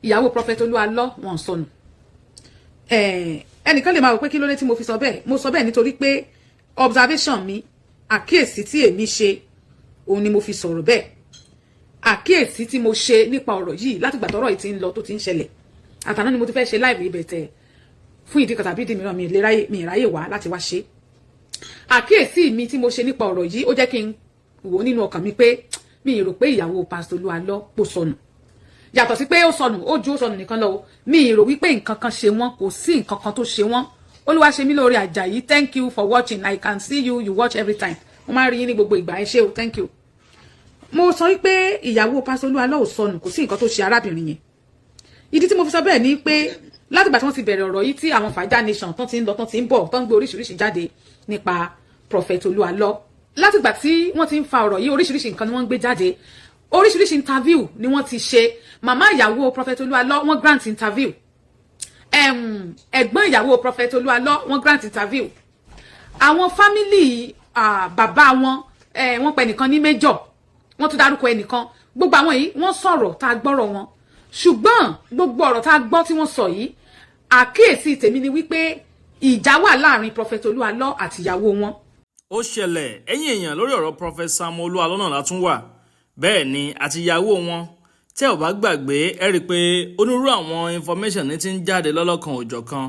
ìyàwó Prophet Oluwalo wọ́n sọnù. Ẹnìkan lè máa rò pé kí ló dé tí mo fi sọ bẹ́ẹ̀. Mo sọ bẹ́ẹ̀ nítorí pé observation mi, àkíyèsí tí èmi ṣe, òun ni mo fi sọ̀rọ̀ bẹ́ẹ̀. Àkíyèsí tí mo ṣe nípa ọ̀rọ̀ yìí láti ìgbà tọ́rọ̀ yìí ti ń lọ tó ti ń ṣẹlẹ̀. Àtàná ni mo ti fẹ́ ṣe live ibẹ̀ tẹ̀ fún ìdí kan tàbí ìdí mìíràn mi ráyè wá láti wá ṣe. Àkíyèsí mi tí mo ṣe nípa ọ̀rọ̀ yìí ó jẹ́ kí n wò nínú ọkàn mi pé mi rò pé ìyàwó Pastor Oluwalo pò sọnù. Yàtọ̀ sí pé ó sọnù, ó ju ó sọnù nìkan lọ. Mi rò wípé nǹkan kan ṣe wọ́n, kò sí nǹkan kan tó ṣe wọ́n. Olúwaṣemílóore Àjàyí, thank you for watching. I can see you, you watch every time. Mo máa rí yín ní gbogbo ìgbà, ẹ ṣé o, thank you. Mo sọ wípé ìyàwó Pastor Oluwalo ò sọnù, kò sí nǹkan tó ṣe arábìnrin yẹn. Ìdí tí mo fi sọ bẹ́ẹ̀ ni pé láti ìgbà tí wọ́n ti bẹ̀rẹ̀ ọ̀rọ̀ yìí tí àwọn Fàájà Nation tán ti ń lọ tán ti ń bọ̀ tán gbé oríṣiríṣi jáde nípa Prophet Oluwalo. Láti ìgbà tí wọ́n ti ń fa ọ̀rọ̀ yìí oríṣiríṣi nǹkan ni wọ́n ń gbé jáde. Oríṣiríṣi interview ni wọ́n ti ṣe. Màmá ìyàwó Prophet Oluwalo wọ́n grant interview. Ẹ̀gbọ́n ìyàwó Prophet Oluwalo wọ́n grant interview. Àwọn family bàbá wọn wọ́n pè nìkan ní major. Wọ́n tún dárúkọ ẹnìkan. Gbogbo àwọn yìí wọ́n sọ̀rọ̀ tá gbọ́rọ̀ wọn. Ṣùgbọ́n gbogbo ọ̀rọ̀ tá gbọ́ tí wọ́n sọ yìí, àkíyèsí tèmi ni wípé ìjà wà láàrin Prophet Oluwalo àti ìyàwó wọn. Ó ṣẹlẹ̀ ẹ̀yin èèyàn lórí ọ̀rọ̀ Prophet Sam Oluwalo náà látún wà. Bẹ́ẹ̀ ni àti ìyàwó wọn. Tẹ́ ò bá gbàgbé ẹ rí pé onírú àwọn information ní ti ń jáde lọ́lọ́kan òjọ̀kan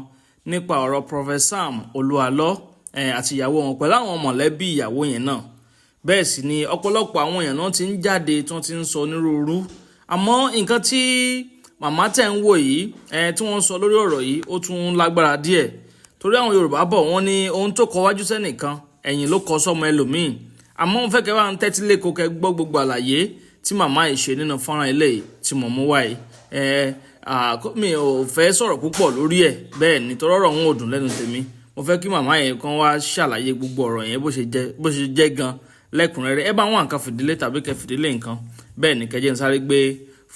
nípa ọ̀rọ̀ Prophet Sam Oluwalo àti ìyàwó wọn pẹ̀lú àwọn mọ̀lẹ́bí ìyàwó yẹn náà. Bẹ́ẹ̀ sì ni ọ̀pọ̀lọpọ̀ àwọn èèyàn náà ti ń jáde tí wọ́n ti ń sọ onírúurú. Àmọ́ nǹkan tí màmá tẹ̀ ń wò yìí tí wọ́n sọ lórí ọ̀rọ̀ yìí ó tún lágbára díẹ̀. Torí àwọn Yorùbá bọ̀ wọ́n ní ohun tó kọ wájú sẹ́nìkan ẹ̀yìn ló kọ sọ́mọ ẹlòmíì. Àmọ́ mo fẹ́ kẹ́ wá ń tẹ́tí lẹ́kọ̀ọ́ kẹ́ gbọ́ gbogbo àlàyé tí màmá yìí ṣe nínú fọ́nrán ilé tí mo mú wá yìí. Mi ò fẹ́ sọ̀rọ̀ púpọ̀ lórí ẹ̀ bẹ́ẹ̀ ni torí ọ̀rọ̀ wọn ò dùn lẹ́nu tèmi. Mo fẹ́ kí màmá yẹn kan wá ṣàlàyé gbogbo ọ̀rọ̀ yẹn bó ṣe jẹ́ gan lẹ́kùnrẹ́rẹ́. Ẹ bá wọn nǹkan fìdílé tàbí kẹ́ fìdílé nǹkan. Bẹ́ẹ̀ ni kẹ́jẹ́ ń sáré gbé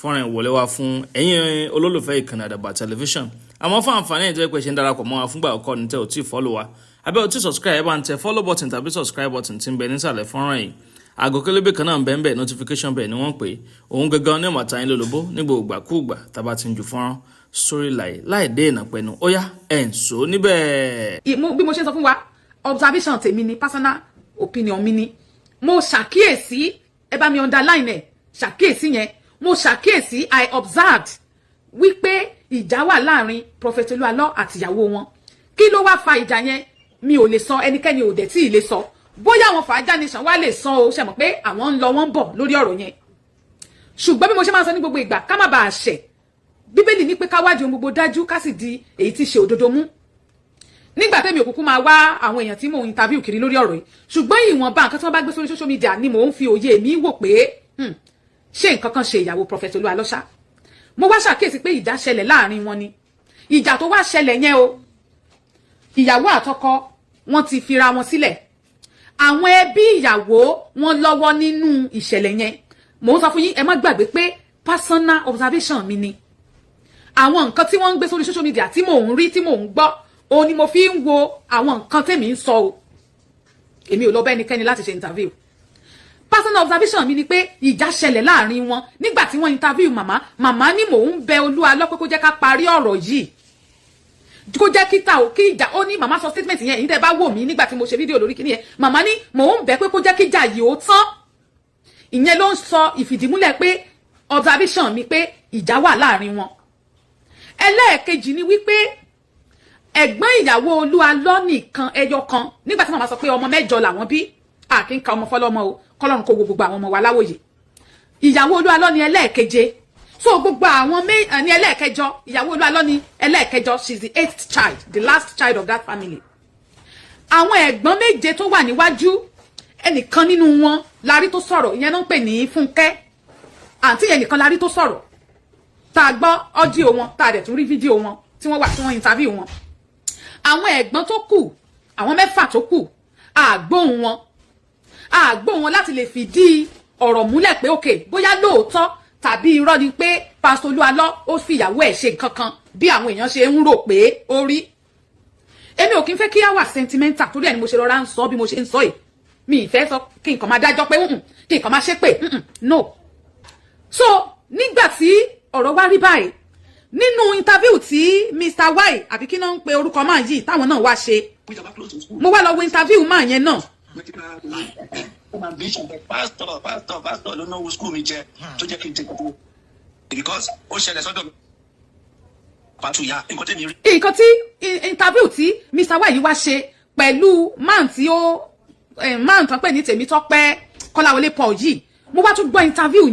fọ́nrán ìwọlé wá fún ẹ̀yin olólùfẹ́ ìkànnì Àdàbà tẹlifíṣàn. Àmọ́ fún àǹfààní ẹ̀ tó yẹ pé ṣe ń darapọ̀ mọ́ wa fúngbà ọkọ ní tẹ́ ò tí follow wa. Abẹ́ ò tí subscribe ẹ bá ń tẹ follow button tàbí subscribe button tí ń bẹ nísàlẹ̀ fọ́nrán yìí. Àgọ́ kélébé kan náà ń bẹ notification bell ni wọ́n pè. Òun gangan ní ọmọ àtàyìn lólobó ní gbogbo ìgbàkúùgbà tàbá ti ń ju fọ́nrán sórí láì dé ìnà pẹ̀nu. Ó yá ẹ̀ ń so níbẹ̀. Bí mo ṣe sọ fún wa, observation tèmi ni, personal opinion mi ni. Mo ṣàkíyèsí, ẹ bá mi underline ẹ̀, ṣàkíyèsí yẹn. Mo ṣàkíyèsí, I observed wípé ìjà wà láàrin Prophet Oluwalo àti ìyàwó wọn. Kí ló wá fa ìjà yẹn? Mi ò lè sọ, ẹnikẹ́ni ò dẹ̀ tí ì lè sọ. Bóyá àwọn Fàájà Nation wá lè sọ o, ṣe mọ̀ pé àwọn ń lọ wọ́n bọ̀ lórí ọ̀rọ̀ yẹn. Ṣùgbọ́n bí mo ṣe máa sọ ní gbogbo ìgbà, ká má bàa ṣẹ̀. Bíbélì ní pé ká wádìí ohun gbogbo dájú ká sì di èyí tí ṣe òdodo mú. Nígbà tẹ́mi òkùnkùn máa wá àwọn èèyàn tí mò ń interview kiri lórí ọ̀rọ̀ yìí. Ṣùgbọ́n ìwọ̀nba nǹkan tí wọ́n bá gbé sórí social media ni mò ń fi òye mi wò pé ṣé nǹkan kan ṣe ìyàwó Prophet Oluwalo ṣá. Mo wá ṣàkíyèsí pé ìjà ṣẹlẹ̀ láàrin wọn ni. Ìjà tó wá ṣẹlẹ̀ yẹn o, ìyàwó àtọkọ wọn ti fira wọn sílẹ̀. Àwọn ẹbí ìyàwó wọn lọ́wọ́ nínú ìṣẹ̀lẹ̀ yẹn. Mò ń sọ fún yín, ẹ má gbàgbé pé personal observation mi ni. Àwọn nǹkan tí wọ́n ń gbé sórí social media tí mò ń rí tí mò ń gbọ́, òun ni mo fi ń wo àwọn nǹkan tèmi ń sọ o. Èmi ò lọ bá ẹnikẹ́ni láti ṣe interview. Personal observation mi ni pé ìjà ṣẹlẹ̀ láàrin wọn nígbà tí wọ́n interview màmá ní mò ń bẹ Olúwalọ pé kó jẹ́ ká parí ọ̀rọ̀ yìí. Kó jẹ́ kí ìjà ó ní màmá sọ statement yẹn, yín tẹ́ bá wò mí nígbà tí mo ṣe fídíò lórí kíní yẹn. Màmá ní mò ń bẹ pé kó jẹ́ kí ìjà yìí ó tán. Ìyẹn ló ń sọ ìfìdímúlẹ̀ pé observation mi pé ìjà wà láàrin wọn. Ẹlẹ́ẹ̀kejì ni wípé ẹ̀gbọ́n ìyàwó Olúwalọ nìkan ẹyọ kan nígbà tí màmá sọ pé ọmọ 8 làwọn bí, àkínká ọmọ fọlọ́mọ o, kọ́lọ́run kó gbogbo àwọn ọmọ wa láwòye. Ìyàwó Olúwalọ ni ẹlẹ́ẹ̀keje. So gbogbo àwọn ní ẹlẹ́ẹ̀kẹjọ, ìyàwó Olúwalọ ni ẹlẹ́ẹ̀kẹjọ, she's the 8th child, the last child of that family. Àwọn ẹ̀gbọ́n méje tó wà níwájú, ẹnìkan nínú wọn lárí tó sọ̀rọ̀, ìyẹn náà ń pè ní Fúnkẹ́. Àǹtí yẹn nìkan lárí tó sọ̀rọ̀. Tá a gbọ́ audio wọn, tá a dẹ̀ tún rí fídíò wọn tí wọ́n wà tí wọ́n interview wọn. Àwọn ẹ̀gbọ́n tó kù, àwọn 6 tó kù, àgbóhùn wọn láti lè fìdí ọ̀rọ̀ múlẹ̀ pé okay, bóyá lóòótọ́ tàbí irọ́ ni pé Pastor Oluwalo ó fi ìyàwó ẹ̀ ṣe nǹkan kan bí àwọn èèyàn ṣe ń rò pé ó rí. Èmi ò kí ń fẹ́ kí á wà sentimental torí ẹ̀ ni mo ṣe rọra ń sọ bí mo ṣe ń sọ yìí. Mi ì fẹ́ sọ kí nǹkan máa dájọ́ pé kí nǹkan máa ṣe pé no. So nígbà tí ọ̀rọ̀ wá rí báyìí, nínú interview tí Mr. Y àbí kí náà ń pe orúkọ máa yìí táwọn náà wá ṣe mo wá lọ wo interview máa yẹn náà. Pastor ló náwó school mi jẹ tó jẹ́ kí n take over because ó ṣẹlẹ̀ sọ́dọ̀ mi pàtúyà nǹkan tẹ́mi rí. nǹkan tí interview tí Mr. Y yìí wá ṣe pẹ̀lú man tí ó man tán pè ní Tèmítọ́pẹ́ Kọ́láwọlé Paul yìí mo wá tún gbọ́ interview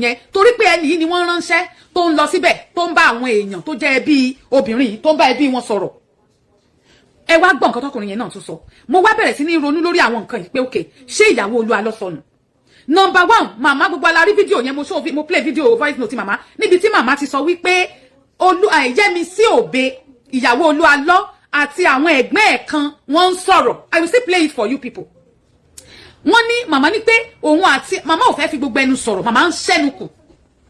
yẹn torí pé ẹni yìí ni wọ́n ránṣẹ́ tó ń lọ síbẹ̀ tó ń bá àwọn èèyàn tó jẹ́ ẹbí obìnrin tó ń bá ẹbí wọn sọ̀rọ̀ ẹ wá gbọ́ nǹkan tọkùnrin yẹn náà tún sọ mo wá bẹ̀rẹ̀ sí ní ronú lórí àwọn nǹkan yìí pé òkè ṣé ìyàwó Olúwa ló sọnù. Number one, màmá gbogbo alárí fídíò yẹn mo play video voice note màmá níbi tí màmá ti sọ wípé Yẹ́misí Òbe ìyàwó Olúalọ́ àti àwọn ẹ̀gbọ́n ẹ̀ kan wọ́n ń sọ̀rọ̀. I will still play it for you people. Wọ́n ní màmá ní pé òun àti màmá ò fẹ́ fi gbogbo ẹnu sọ̀rọ̀ màmá ń ṣẹ́nu kù.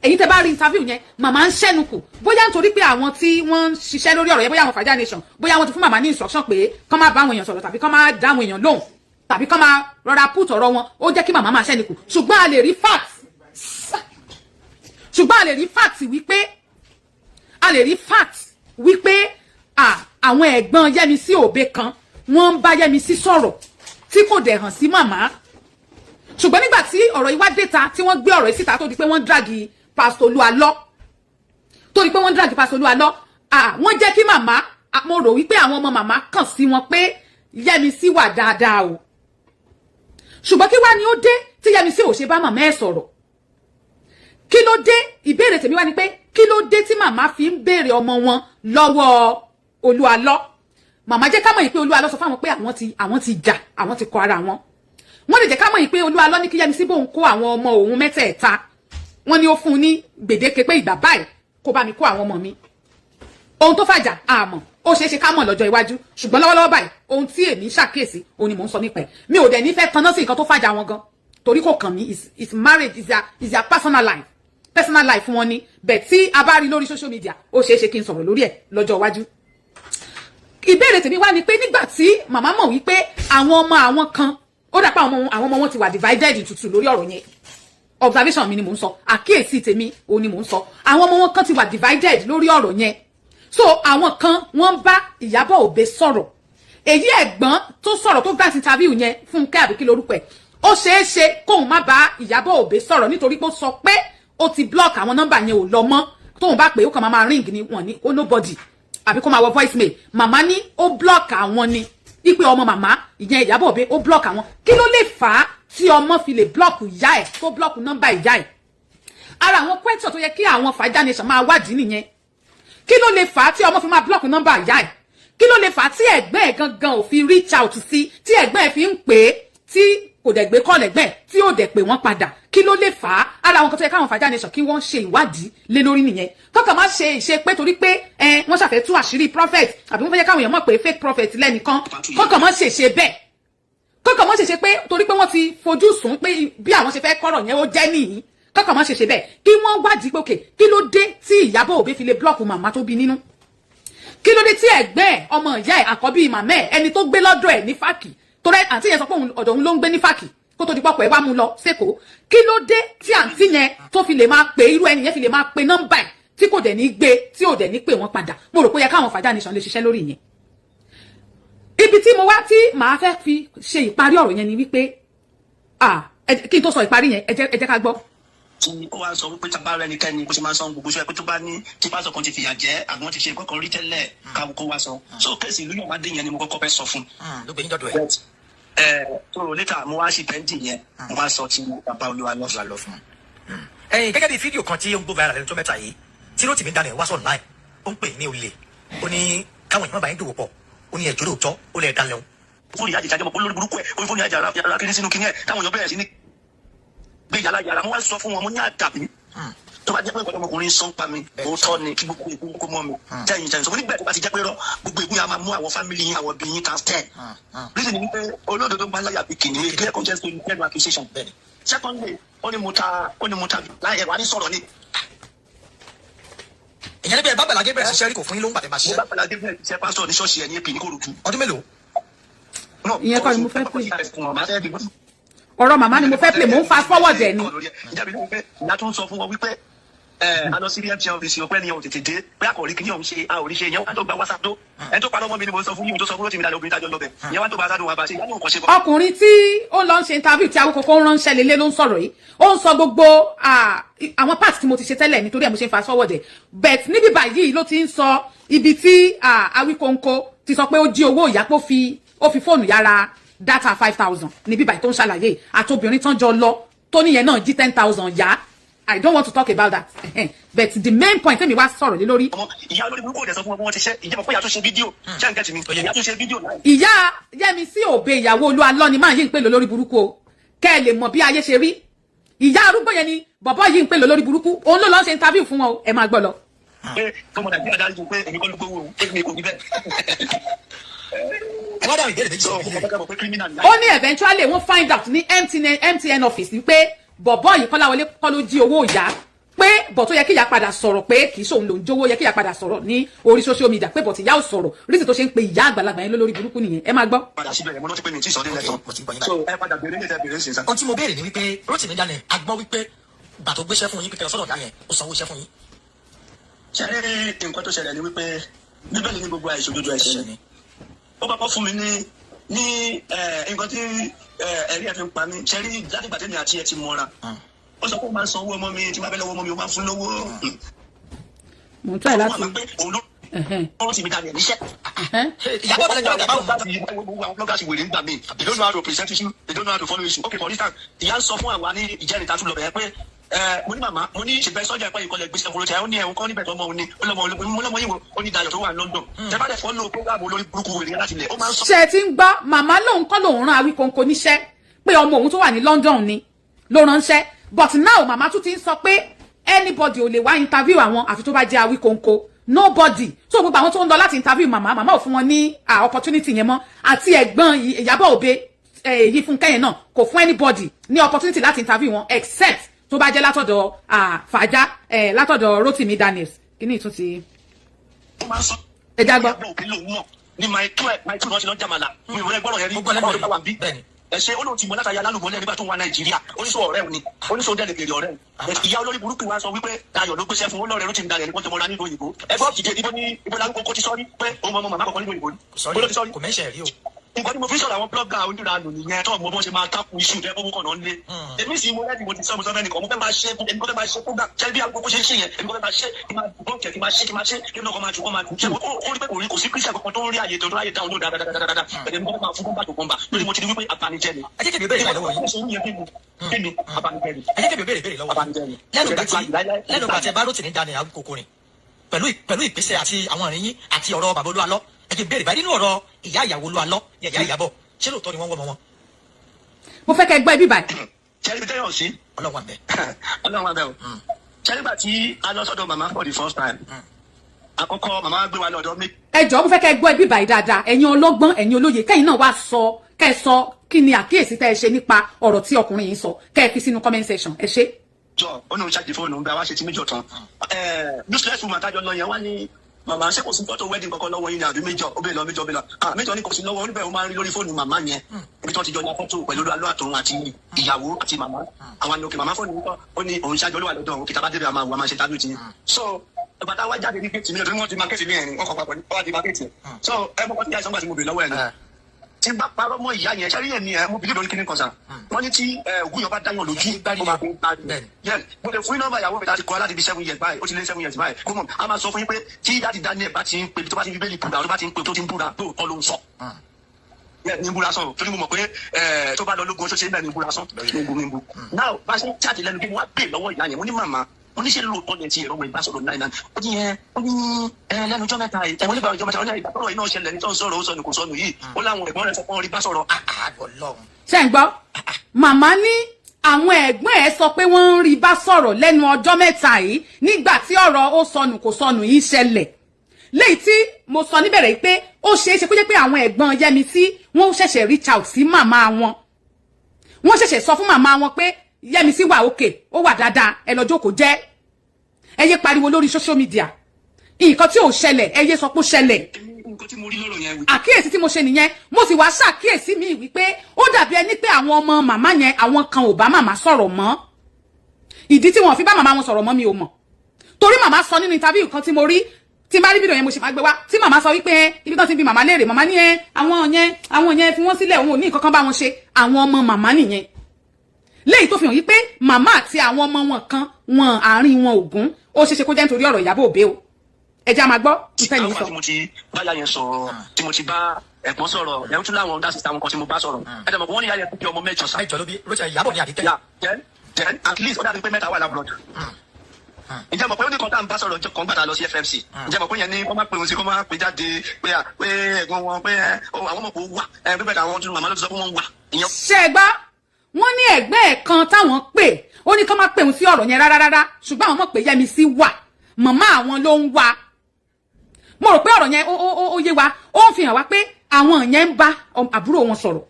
Èyí tẹ́ bá rí interview yẹn màmá ń ṣẹ́nu kù bóyá nítorí pé àwọn tí wọ́n ń ṣiṣẹ́ lórí ọ̀rọ̀ yẹn bóyá àwọn Fàájà Nation bóyá wọ́n ti fún màmá ní instruction pé kán má bá àwọn èèyàn sọ̀rọ̀ tàbí kán má dá àwọn èèyàn lóhùn tàbí kán máa rọra put ọ̀rọ̀ wọn ó jẹ́ kí màmá máa ṣẹ́ni kù ṣùgbọ́n a lè rí fact wípé àwọn ẹ̀gbọ́n Yẹ́misí Òbe kan wọ́n ń bá Yẹ́misí sọ̀rọ̀ tí kò dẹ̀ hàn sí màmá ṣùgbọ́n nígbà tí ọ̀rọ̀ yìí wá déta tí wọ́n gbé ọ̀rọ̀ yìí síta tó di pé wọ́n dragi Pastor Olúalọ́ wọ́n jẹ́ kí màmá mo rò wípé àwọn ọmọ màmá kàn sí wọn pé Yẹ́misí wà dáadáa o ṣùgbọ́n kí wá ni ó dé tí Yẹ́misí ò ṣe bá màmá ẹ̀ sọ̀rọ̀ kí ló dé ìbéèrè tèmi wá ni pé kí ló dé tí màmá fi ń béèrè ọmọ wọn lọ́wọ́ Olúalọ́ màmá jẹ́ ká mọ̀ pé Olúalọ́ sọ fáwọn pé àwọn ti jà àwọn ti kọ ara wọn wọ́n lè jẹ́ ká mọ̀ pé Olúalọ́ ní kí Yẹ́misí bóun kó àwọn ọmọ òun mẹ́tẹ̀ẹ̀ta wọ́n ní ó fún un ní gbèdéke pé ìgbà báyìí kó bá mi kó àwọn ọmọ mi ohun tó fàjà àmọ́ ó ṣeé ṣe ká mọ̀ lọ́jọ́ iwájú ṣùgbọ́n lọ́wọ́lọ́wọ́ báyìí ohun tí èmi ṣàkíyèsí òun ni mò ń sọ nípa ẹ̀ mi ò dẹ̀ ní fẹ́ tanná sí nǹkan tó fàjà wọn gan torí kò kàn mí is marriage is their personal life wọn ni bẹ̀ tí a bá rí lórí social media ó ṣeé ṣe kí n sọ̀rọ̀ lórí ẹ̀ lọ́jọ́ iwájú. ìbéèrè tèmi wá ni pé nígbà tí màmá mọ̀ wípé àwọn ọmọ àwọn kan ó dà pé àwọn ọmọ wọn ti wà divided tutù lórí ọ̀rọ̀ yẹn observation mi ni mò ń sọ àkíyèsí tèmi òun ni mò ń sọ àwọn ọmọ wọn kan ti wà divided lórí ọ̀rọ̀ yẹn so àwọn kan wọ́n bá Ìyábọ̀ Òbe sọ̀rọ̀ èyí ẹ̀gbọ́n tó sọ̀rọ̀ tó grant interview yẹn Fúnkẹ́ àbíkí lórúkọ ẹ̀ ó ṣeé ṣe kóun má bá Ìyábọ̀ Òbe sọ̀rọ̀ nítorí pé ó sọ pé ó ti block àwọn nọ́mbà yẹn ò lọ mọ́ tóun bá pè ó kàn máa ring ni wọ́n ní ó nobody àbí kó máa wọ voicemail màmá ní ó block àwọn ni ipe ọmọ màmá ìyẹn Ìyábọ̀ Òbe ó block àwọn kí ló lè fà á tí ọmọ fi lè block ìyá ẹ̀ tó block nọ́mbà ìyá ẹ̀ ara àwọn question tó yẹ kí àwọn Fàájà Nation máa wádìí nìyẹn kí ló lè fà á tí ọmọ fi máa block nọ́mbà ìyá ẹ̀ kí ló lè fà á tí ẹ̀gbọ́n ẹ̀ gangan ò fi reach out sí tí ẹ̀gbọ́n ẹ̀ fi ń pè é tí kò dẹ̀ gbé call ẹ̀gbọ́n ẹ̀ tí ò dẹ̀ pè wọ́n padà kí ló lè fà á ara àwọn kan tó yẹ káwọn Fàájà Nation kí wọ́n ṣe ìwádìí lé lórí nìyẹn kọ́kàn má ṣe ìṣe pé torí pé wọ́n ṣàfẹ́ tú àṣírí prophet àbí wọ́n fẹ́ jẹ́ káwọn èèyàn mọ̀ pé fake prophet lẹ́nìkan kọ́kàn má ṣe ṣe bẹ́ẹ̀ kọ́kàn má ṣe ṣe pé torí pé wọ́n ti fojú sùn pé bí àwọn ṣe fẹ́ kọ́rọ̀ yẹn ó jẹ́ nìyí kọ́kàn má ṣe ṣe bẹ́ẹ̀ kí wọ́n wádìí pé òkè kí ló dé tí Ìyábọ̀ Òbe fi lè blọ́ọ̀kù màmá tó bí nínú kí ló dé tí ẹ̀gbẹ́ ẹ̀ ọmọ ìyá ẹ̀ àkọ́bí màmá ẹ̀ ẹni tó gbé lọ́dọ̀ ẹ̀ ní Fáàkì torí àǹtí yẹn sọ pé ọ̀dọ̀ òun ló ń gbé ní Fáàkì kó tó di pọ̀pọ̀ ẹ̀ wá mú lọ sẹ́kọ̀ọ́ kí ló dé tí àǹtí yẹn tó fi lè máa pe irú ẹni yẹn fi lè máa pe nọ́mbà ẹ̀ tí kò dẹ̀ ní gbé tí ò dẹ̀ ní pè wọ́n padà mo rò pé yẹ káwọn Fàájà Nation lè ṣiṣẹ́ lórí yẹn ibi tí mo wá tí màá fẹ́ fi ṣe ìparí ọ̀rọ̀ yẹn ni wípé kí n tó sọ ìparí yẹn ẹ jẹ́ ká gbọ́. ó wá sọ wípé tábà rẹ nìkẹ́ni bó ṣe máa ń sọ gbogbo ṣe pé tó bá ní tí pásọ kan ti fìyà jẹ àbí wọ́n ti ṣe nǹkan kan rí tẹ́lẹ̀ káwọn kó wá sọ so kéèsì ìlú yóò má dé yẹn ni mo kọ́kọ́ fẹ́ sọ fún. ló gbé yín dọ́dọ̀ ẹ̀. tó létà mo wá ṣe pẹ́ńdì yẹn mo wá sọ tí bàbá Olúalọ́ fún. gẹ́gẹ́ bí fídíò kan tí ó ń gbó viral lẹ́nu tó mẹ́ta yìí tí Rótìmí Daniel wá sọ online ó ń pè ní olè ó ní káwọn èèyàn bá yín dòwò pọ̀ ó ní ẹjọ́ lóòótọ́ ó lè dalẹ̀ òun. fóònù ìyá àjẹjáde mọ̀ pé lórí burúkú ẹ̀ orí fóònù ìyá àjàrà kiri sínú kinní ẹ̀ táwọn èèyàn bẹ̀rẹ̀ sí ní gbé yàrá mo wá sọ fún wọn mo ní àdàbí tó bá jẹ́ pé nǹkan ọmọkùnrin sọ ń pa mi òótọ́ ni kí gbogbo ìgbó kó mọ́ mi jẹ́yìn jẹ́yìn sọ mo nígbà tó bá ti jẹ́ pé rọ gbogbo ìgbó yà máa mú àwọn fámìlì yín àwọn obìnrin times 10 reason ni pé olódodo máa ń láyà bí kìnìún ìgbé ẹ̀kọ́ jẹ́ sórí pẹ̀lú accusation secondly ó ní mo ta láyé wà ní sọ̀rọ̀ ni. ìyẹn níbi ẹ̀ bá Bàlá Gabriel ṣiṣẹ́ rí kò fún yín ló ń pàdé máa ṣiṣẹ́. mo bá Bàlá Gabriel ṣiṣẹ́ pásítọ̀ ní ṣọ́ọ̀ṣì ẹ̀ ní èpì ní Kòròdú. ọdún mélòó. ìyẹn kọ́ ni mo fẹ́ pè ọ̀rọ̀ màmá ni mo fẹ́ pè mò ń fa forward ẹ̀ ni. ìjà mi ní wípé ìyá tó ń sọ fún wọn wípé a lọ sí MTN office ọpẹ ni ọ̀hún tètè dé pé àkọrí kí ni ọ̀hún ṣe a ò rí ṣe ìyẹn wà tó gba WhatsApp tó ẹni tó parọ́ mọ́ mi ni mo sọ fún yín tó sọ fún Rotimi obìnrin tájọ lọ́bẹ̀ ìyẹn wà tó bá sádùn wà bá ṣe ìyá ní nǹkan ṣe bọ́. ọkùnrin tí ó lọ ń ṣe interview tí Awíkókó ń ránṣẹ́ lélẹ́ ló ń sọ̀rọ̀ yìí ó ń sọ gbogbo àwọn part tí mo ti ṣe tẹ́lẹ̀ nítorí ẹ̀ mo ṣe ń fast forward ẹ̀ but níbi báyìí ló ti ń sọ ibi tí Awíkókó ti sọ pé ó jí owó ìyá pé ó fi fóònù yára data 5,000 níbi báyìí tó ń ṣàlàyé àtobìnrin tán jọ lọ tó níyẹn náà jí 10,000 yá. I don't want to talk about that. But the main point tẹ́mi wá sọ̀rọ̀ lé lórí. ìyá olórí burúkú òde sọ fún wọn bí wọ́n ti ṣe ìjẹ́bọ̀ pé ìyá tó ṣe fídíò ṣé ń gẹ̀tì mi ìyá tó ṣe fídíò náà. ìyá Yẹ́misí Òbe ìyàwó Olúalọ́ ni máa yí ń pè lórí burúkú o kẹ́ ẹ lè mọ̀ bí ayé ṣe rí. ìyá arúgbó yẹn ni bọ̀bọ́ yí ń pè lórí burúkú òun ló lọ ṣe interview fún wọn o ẹ máa gbọ́ lọ. pé kọ́mọ Nàìjíríà dárí ju pé èmi kọ́ ló gbówó o pé mi kò ní bẹ́ẹ̀. ó ní eventually wọ́n find out ní MTN office ni pé bọ̀bọ́ yìí Kọ́láwọlé kọ́ ló jí owó ìyá pé bọ̀ tó yẹ kí ìyá padà sọ̀rọ̀ pé kì í ṣòun ló ń jówó yẹ kí ìyá padà sọ̀rọ̀ ní orí social media pé bọ̀ tí ìyá ò sọ̀rọ̀ rísì tó ṣe ń pe ìyá àgbàlagbà yẹn lórí burúkú nìyẹn ẹ máa gbọ́. padà síbẹ̀ mo ló ti pé mi tí sọ́dún lẹ́tọ̀ so ẹ padà bèrè ní ìtẹ́ bèrè ṣe sá. ohun tí mo béèrè ni wípé Rotimi Daniel a gbọ́ wípé gbà tó gbéṣẹ́ fún yín pípẹ́ sọ́dọ̀ Daniel ó sanwó iṣẹ́ fún yín. ṣe rí nǹkan tó ṣẹlẹ̀ ni wípé Bíbélì ní gbogbo àìṣòdodo ẹ̀ṣẹ̀ ni ó bá kọ́ fún mi ní nǹkan tí ẹ̀rí ẹ̀ fi ń pa mí ṣe rí látìgbà tẹ́mi àti ẹ̀ ti mọ́ra ó sọ pé ó máa ń san owó ọmọ mi tí máa bẹ́ lọ́wọ́ ọmọ mi ó máa ń fún lówó. mo ń tọ́ ẹ̀ láti. Rotimi Daniel níṣẹ́. ìyàbọ̀ ọ̀dọ̀ ẹ̀jọ̀ àbáwọ̀ gbogbo àwọn bloggers wèrè ń gbà mí they don't know how to present issue they don't know how to follow issue okay for instance ìyá ń sọ fún àwa ní ìjẹ́rìí tá a tún lọ bẹ̀rẹ̀ pé mo ní màmá mo ní ìṣègbè sọ́jà ìpẹ́ ìkọlẹ̀ gbèsè ọkùnrin tí a ó ní ẹ̀hún kọ́ níbẹ̀ tó mọ òní ọlọ́mọ yìí ó ní Dayọ̀ tó wà ní London tẹ́fà dẹ̀ fọ́lọ́ program olórí burúkú wèrè láti ilẹ̀ ó máa ń sọ. ṣe ti ń gbọ́ màmá lòun kọ́ lòun rán Awíkókó níṣẹ́ pé ọmọ òun tó wà ní London ni ló ránṣẹ́ but now màmá tún ti ń sọ pé anybody ò lè wá interview àwọn àfi tó bá jẹ́ Awíkókó nobody so gbogbo àwọn tó ń lọ láti interview màmá ò fún wọn ní opportunity yẹn mọ́ àti ẹ̀gbọ́n Ìyábọ̀ Òbe èyí Fúnkẹ́ yẹn náà kò fún anybody ní opportunity láti interview wọn except tó bá jẹ́ látọ̀dọ̀ Fàájà látọ̀dọ̀ Rotimi Daniel kí ni ìtúntì. ẹ jágbọ́. ní my two náà ṣe lọ jàmàlà mi ò rẹ gbọ́dọ̀ yẹn rí ọdún bá wà bí ẹ̀ṣẹ̀ olóòtú mọ̀ látàrí alálùmọ́lẹ̀ nígbà tó wà Nàìjíríà oníṣòwò ọ̀rẹ́ òní oníṣòwò dẹ́lẹ̀ bèrè ọ̀rẹ́ ìyá olórí burúkú wa sọ wípé Dayọ̀ ló gbéṣẹ́ fún olóòrẹ́ Rotimi Daniel ní wọ́n ti mọ́ra nílùú òyìnbó ẹgbẹ́ òkìdí ibo Awíkókó ti sọ́rí pé òun ọmọ màmá kọ̀ọ̀kan nílùú òyìnbó kò mẹ́ṣẹ̀ rí o. nǹkan tí mo fi sọ̀rọ̀ àwọn blogger onírànù nìyẹn tó mọ bó ṣe máa tákù iṣu ìfẹ́ fowó kàn náà lé èmi sì mo lẹ́bi mo ti sọ mo sọ fẹ́ nìkan mo fẹ́ máa ṣe èmi kò fẹ́ máa ṣe kódà ṣe bí Awíkókó ṣe ń ṣe yẹn èmi kò fẹ́ máa ṣe kí máa bọ́ọ̀kì kí máa ṣe kí náà kọ́ máa jù kọ́ máa jù ṣe ó rí pé kò rí kò sí kírísítà kankan tó ń rí àyè tó ń ráyè dáhùn lóda dáadáa bẹ̀rẹ̀ mi kò fẹ́ máa fún kọ́ńbà tó kọ́ńbà lórí mo ti rí wípé abanijẹ́ ni. ẹ jẹ́ kí mi béèrè lọ́wọ́ yín. ẹ jẹ́ kí mi béèrè lọ́wọ́ yín. lẹ́nu gbà tí ẹ bá Rotimi Daniel Awíkókó rìn pẹ̀lú ìgbésẹ̀ àti àwọn ìrìn yín àti ọ̀rọ̀ bàbá Olúalọ́ ẹ jẹ́ béèrè báyìí nínú ọ̀rọ̀ ìyá ìyàwó Olúalọ́ ìyá Ìyábọ̀ ṣé lóòótọ́ ni wọ́n wọ́ ọmọ wọn. mo fẹ́ kẹ́ gbọ́ ibi báyìí. ṣẹ́ni tẹ́yọ̀ sí. Ọlọ́run àbẹ̀. Ọlọ́run àbẹ̀ o. ṣẹ́ni gbà tí a lọ sọ́dọ̀ màmá for the first time. àkọ́kọ́ màmá gbé wa lọ́dọ̀ mi. ẹ jọ̀ọ́ mo fẹ́ kẹ́ gbọ́ ibi báyìí dáadáa ẹ̀yin ọlọ́gbọ́n ẹ̀yin olóye kẹ́yìn náà wá sọ kí ni àkíyèsí tẹ́ ẹ ṣe nípa ọ̀rọ̀ tí ọkùnrin yìí sọ kẹ́ ẹ fi sínú comment section ẹ ṣé. jọ ó ní o ṣáàjì fóònù ń bẹ wá ṣe ti méjọ tán. useless woman tájọ lọ yẹn wá ní màmá ṣé kò sí fọ́tò wedding kankan lọ́wọ́ yín ni àbí méjọ ó bẹ̀ lọ méjọ ní kò sí lọ́wọ́ oníbẹ̀ ó máa ń rí lórí fóònù màmá yẹn ibi tó ti jọ ya fọ́tò pẹ̀lú Olúalọ́ àtòun àti ìyàwó àti màmá àwọn àni òkè màmá fóònù nǹkan ó ní òun ṣáájú olúwa lọ́dọ̀ òun kìtà bá débi àmà máa ṣe tábìlì tiyín so bàtà wá jáde ní kéètì mi ò tí wọ́n ti máa kéètì mi ẹ̀rín wọ́n kọ́ papọ̀ ní wọ́n ti máa kéètì so ẹ mọ̀ kọ́ tí àìsàn gbà tí mo bè lọ́wọ́ ẹ̀ ni tí bá parọ́ mọ́ ìyá yẹn ṣẹ́rí yẹn ni mo bìlí lórí kíní kan sà wọ́n ní tí ògùn yẹn bá dáyàn lójú ó máa fi ń parí yẹn mo lè fún nọ́mbà ìyàwó mi láti kọ́ láti fi 7 years báyìí ó ti lé 7 years báyìí kó mọ̀ a máa sọ fún yín pé tí dáàdi Daniel bá ti ń pè tó bá ti ń bíbélì búra tó bá ti ń pè tó ti ń búra tó kọ́ ló ń sọ ní búra sọ torí mo mọ̀ pé tó bá lọ lógun oṣooṣe náà ní búra sọ ní bu now bá ṣe ń jáde lẹ́nu pé mo wá pè lọ́wọ́ ìyá yẹn mo ní màmá oníṣẹ́ lóòótọ́ ní ti ẹ̀rọ ọmọ ìbásọ̀rọ̀ náà ó ní lẹ́nu ọjọ́ mẹ́ta ẹ̀wọ̀n nígbà ọjọ́ mẹ́ta ó ní ìgbàgbọ́rọ̀ iná ṣẹlẹ̀ ní tó ń sọ̀rọ̀ ó sọnù kò sọnù yìí ó láwọn ẹ̀gbọ́n rẹ̀ sọ pé wọ́n rí bá sọ̀rọ̀ ṣé ń gbọ́ màmá ní àwọn ẹ̀gbọ́n ẹ̀ sọ pé wọ́n ń rí bá sọ̀rọ̀ lẹ́nu ọjọ́ mẹ́ta yìí nígbà tí ọ̀rọ̀ ó sọnù kò sọnù yìí ṣẹlẹ̀ léyìí tí mo sọ níbẹ̀rẹ̀ pé ó ṣeé ṣe kó jẹ́ pé àwọn ẹ̀gbọ́n Yẹ́misí wọ́n ṣẹ̀ṣẹ̀ reach out sí màmá wọn wọ́n ṣẹ̀ṣẹ̀ sọ fún màmá wọn pé Yẹ́misí wà òkè ó wà dáadáa ẹ lọ jókòó jẹ́ ẹ yé pariwo lórí social media nǹkan tí ò ṣẹlẹ̀ ẹ yé sọ pé ó ṣẹlẹ̀ nǹkan tí mo rí lọ́rọ̀ yẹn àkíyèsí tí mo ṣe nìyẹn mo sì wá ṣàkíyèsí mi wípé ó dàbí ẹni pé àwọn ọmọ màmá yẹn àwọn kan ò bá màmá sọ̀rọ̀ mọ́ ìdí tí wọ́n fi bá màmá wọn sọ̀rọ̀ mọ́ mi ò mọ̀ torí màmá sọ nínú interview kan tí mo rí tí má rí fídíò yẹn mo ṣe máa gbé wá tí màmá sọ wípé ibi tán ti bi màmá léèrè màmá ní àwọn yẹn fi wọ́n sílẹ̀ òun ò ní nǹkan kan bá wọn ṣe àwọn ọmọ màmá nìyẹn léyìí tó fi hàn wípé màmá àti àwọn ọmọ wọn kan wọn àárín wọn ògún ó ṣeéṣe kó jẹ́ nítorí ọ̀rọ̀ Ìyábọ̀ Òbé o ẹ já máa gbọ́ ìfẹ́ mi sọ. tí mo ti báyà yẹn sọ̀rọ̀ tí mo ti bá ẹ̀gbọ́n sọ̀rọ̀ ẹ̀rú tún láwọn ọ̀dà sísá wọn kan tí mo bá sọ̀rọ̀ ẹ̀dẹ̀ mọ̀ wọ́n ní yáyẹ pé ọmọ mẹ́jọ sá. mẹ́jọ ló bí Rachel Ìyábọ̀ ní àdìtẹ́. then at least ó dàbí pé mẹ́ta wà lábúrò. ǹjẹ́ mọ̀ pé ó ní kan tá à ń bá sọ̀rọ̀ kan gbàdá lọ sí FMC ǹjẹ́ mọ̀ pé yẹn ní kọ́ máa pè wọ́n sí kọ́ máa pè jáde pé ẹ̀gbọ́n wọn pé àwọn ọmọ kò wà pé bẹ́ẹ̀ àwọn tún màmá ló ti sọ pé wọ́n wà. ṣé ẹ gbọ́ wọ́n ní ẹ̀gbẹ́ ẹ̀ kan táwọn pè ó ní kọ́ máa pè wọ́n sí ọ̀rọ̀ yẹn rárá ṣùgbọ́n àwọn mọ̀ pé Yẹ́misí wà màmá àwọn ló ń wà mo rò pé ọ̀rọ̀ yẹn ó yé wa ó ń fi hàn wá pé àwọn yẹn ń bá àbúrò wọn sọ̀rọ̀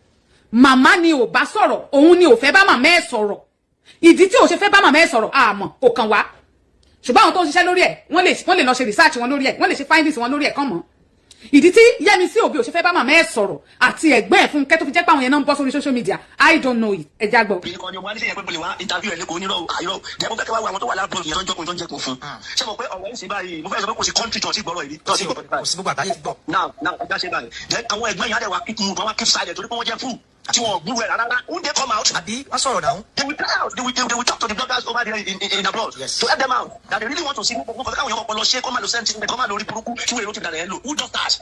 màmá ni ò bá sọ̀rọ̀ òun ni ò fẹ́ bá màmá ẹ̀ sọ̀rọ̀ ìdí tí ò ṣe fẹ́ bá màmá ẹ̀ sọ̀rọ̀ àmọ́ kò kàn wá ṣùgbọ́n àwọn tó ń ṣiṣẹ́ lórí ẹ̀ wọ́n lè lọ ṣe research wọn lórí ẹ̀ wọ́n lè ṣe findings wọn lórí ẹ̀ kàn mọ́ ìdí tí Yẹ́misí Òbí ò ṣe fẹ́ bá màmá ẹ̀ sọ̀rọ̀ àti ẹ̀gbẹ́ ẹ̀ Fúnkẹ́ tó fi jẹ́ pé àwọn yẹn náà ń bọ́ sórí social media I don't know it ẹ já gbọ́. bí kò ní wọ́n á ní sẹ́yìn pé mo lè wá interview ẹ̀ lẹ́kọ̀ọ́ onírọ̀ àìrọ̀ jẹ́ mo fẹ́ kí wá àwọn tó wà láàbùrọ̀ yẹn tó ń jọkùn tó ń jẹkùn fún. ṣé mo pé ọ̀rọ̀ yìí sí báyìí mo fẹ́ sọ pé kò sí country tó ti gbọ́rọ̀ yìí tó ti gbọ́rọ̀ kò sí gbogbo àgbáyé ti gbọ́. now ẹja ṣe báyìí then àwọn ẹ̀gbọ́n yẹn á dẹ̀ wá keep move wá keep silent torí pé wọ́n jẹ́ fún tí wọ́n gbúrú ẹ̀ rárá who dey come out. àbí wọ́n sọ̀rọ̀ náà. they will try out they will talk to the bloggers over there in abroad to help them out that they really want to see wọn kọ́ káwọn yẹn kọ́ lọ ṣe kọ́ máa lo same thing kọ́ máa lo orí burúkú tí wọ́n èrò ti dàrẹ̀ ẹ̀ lò who does that.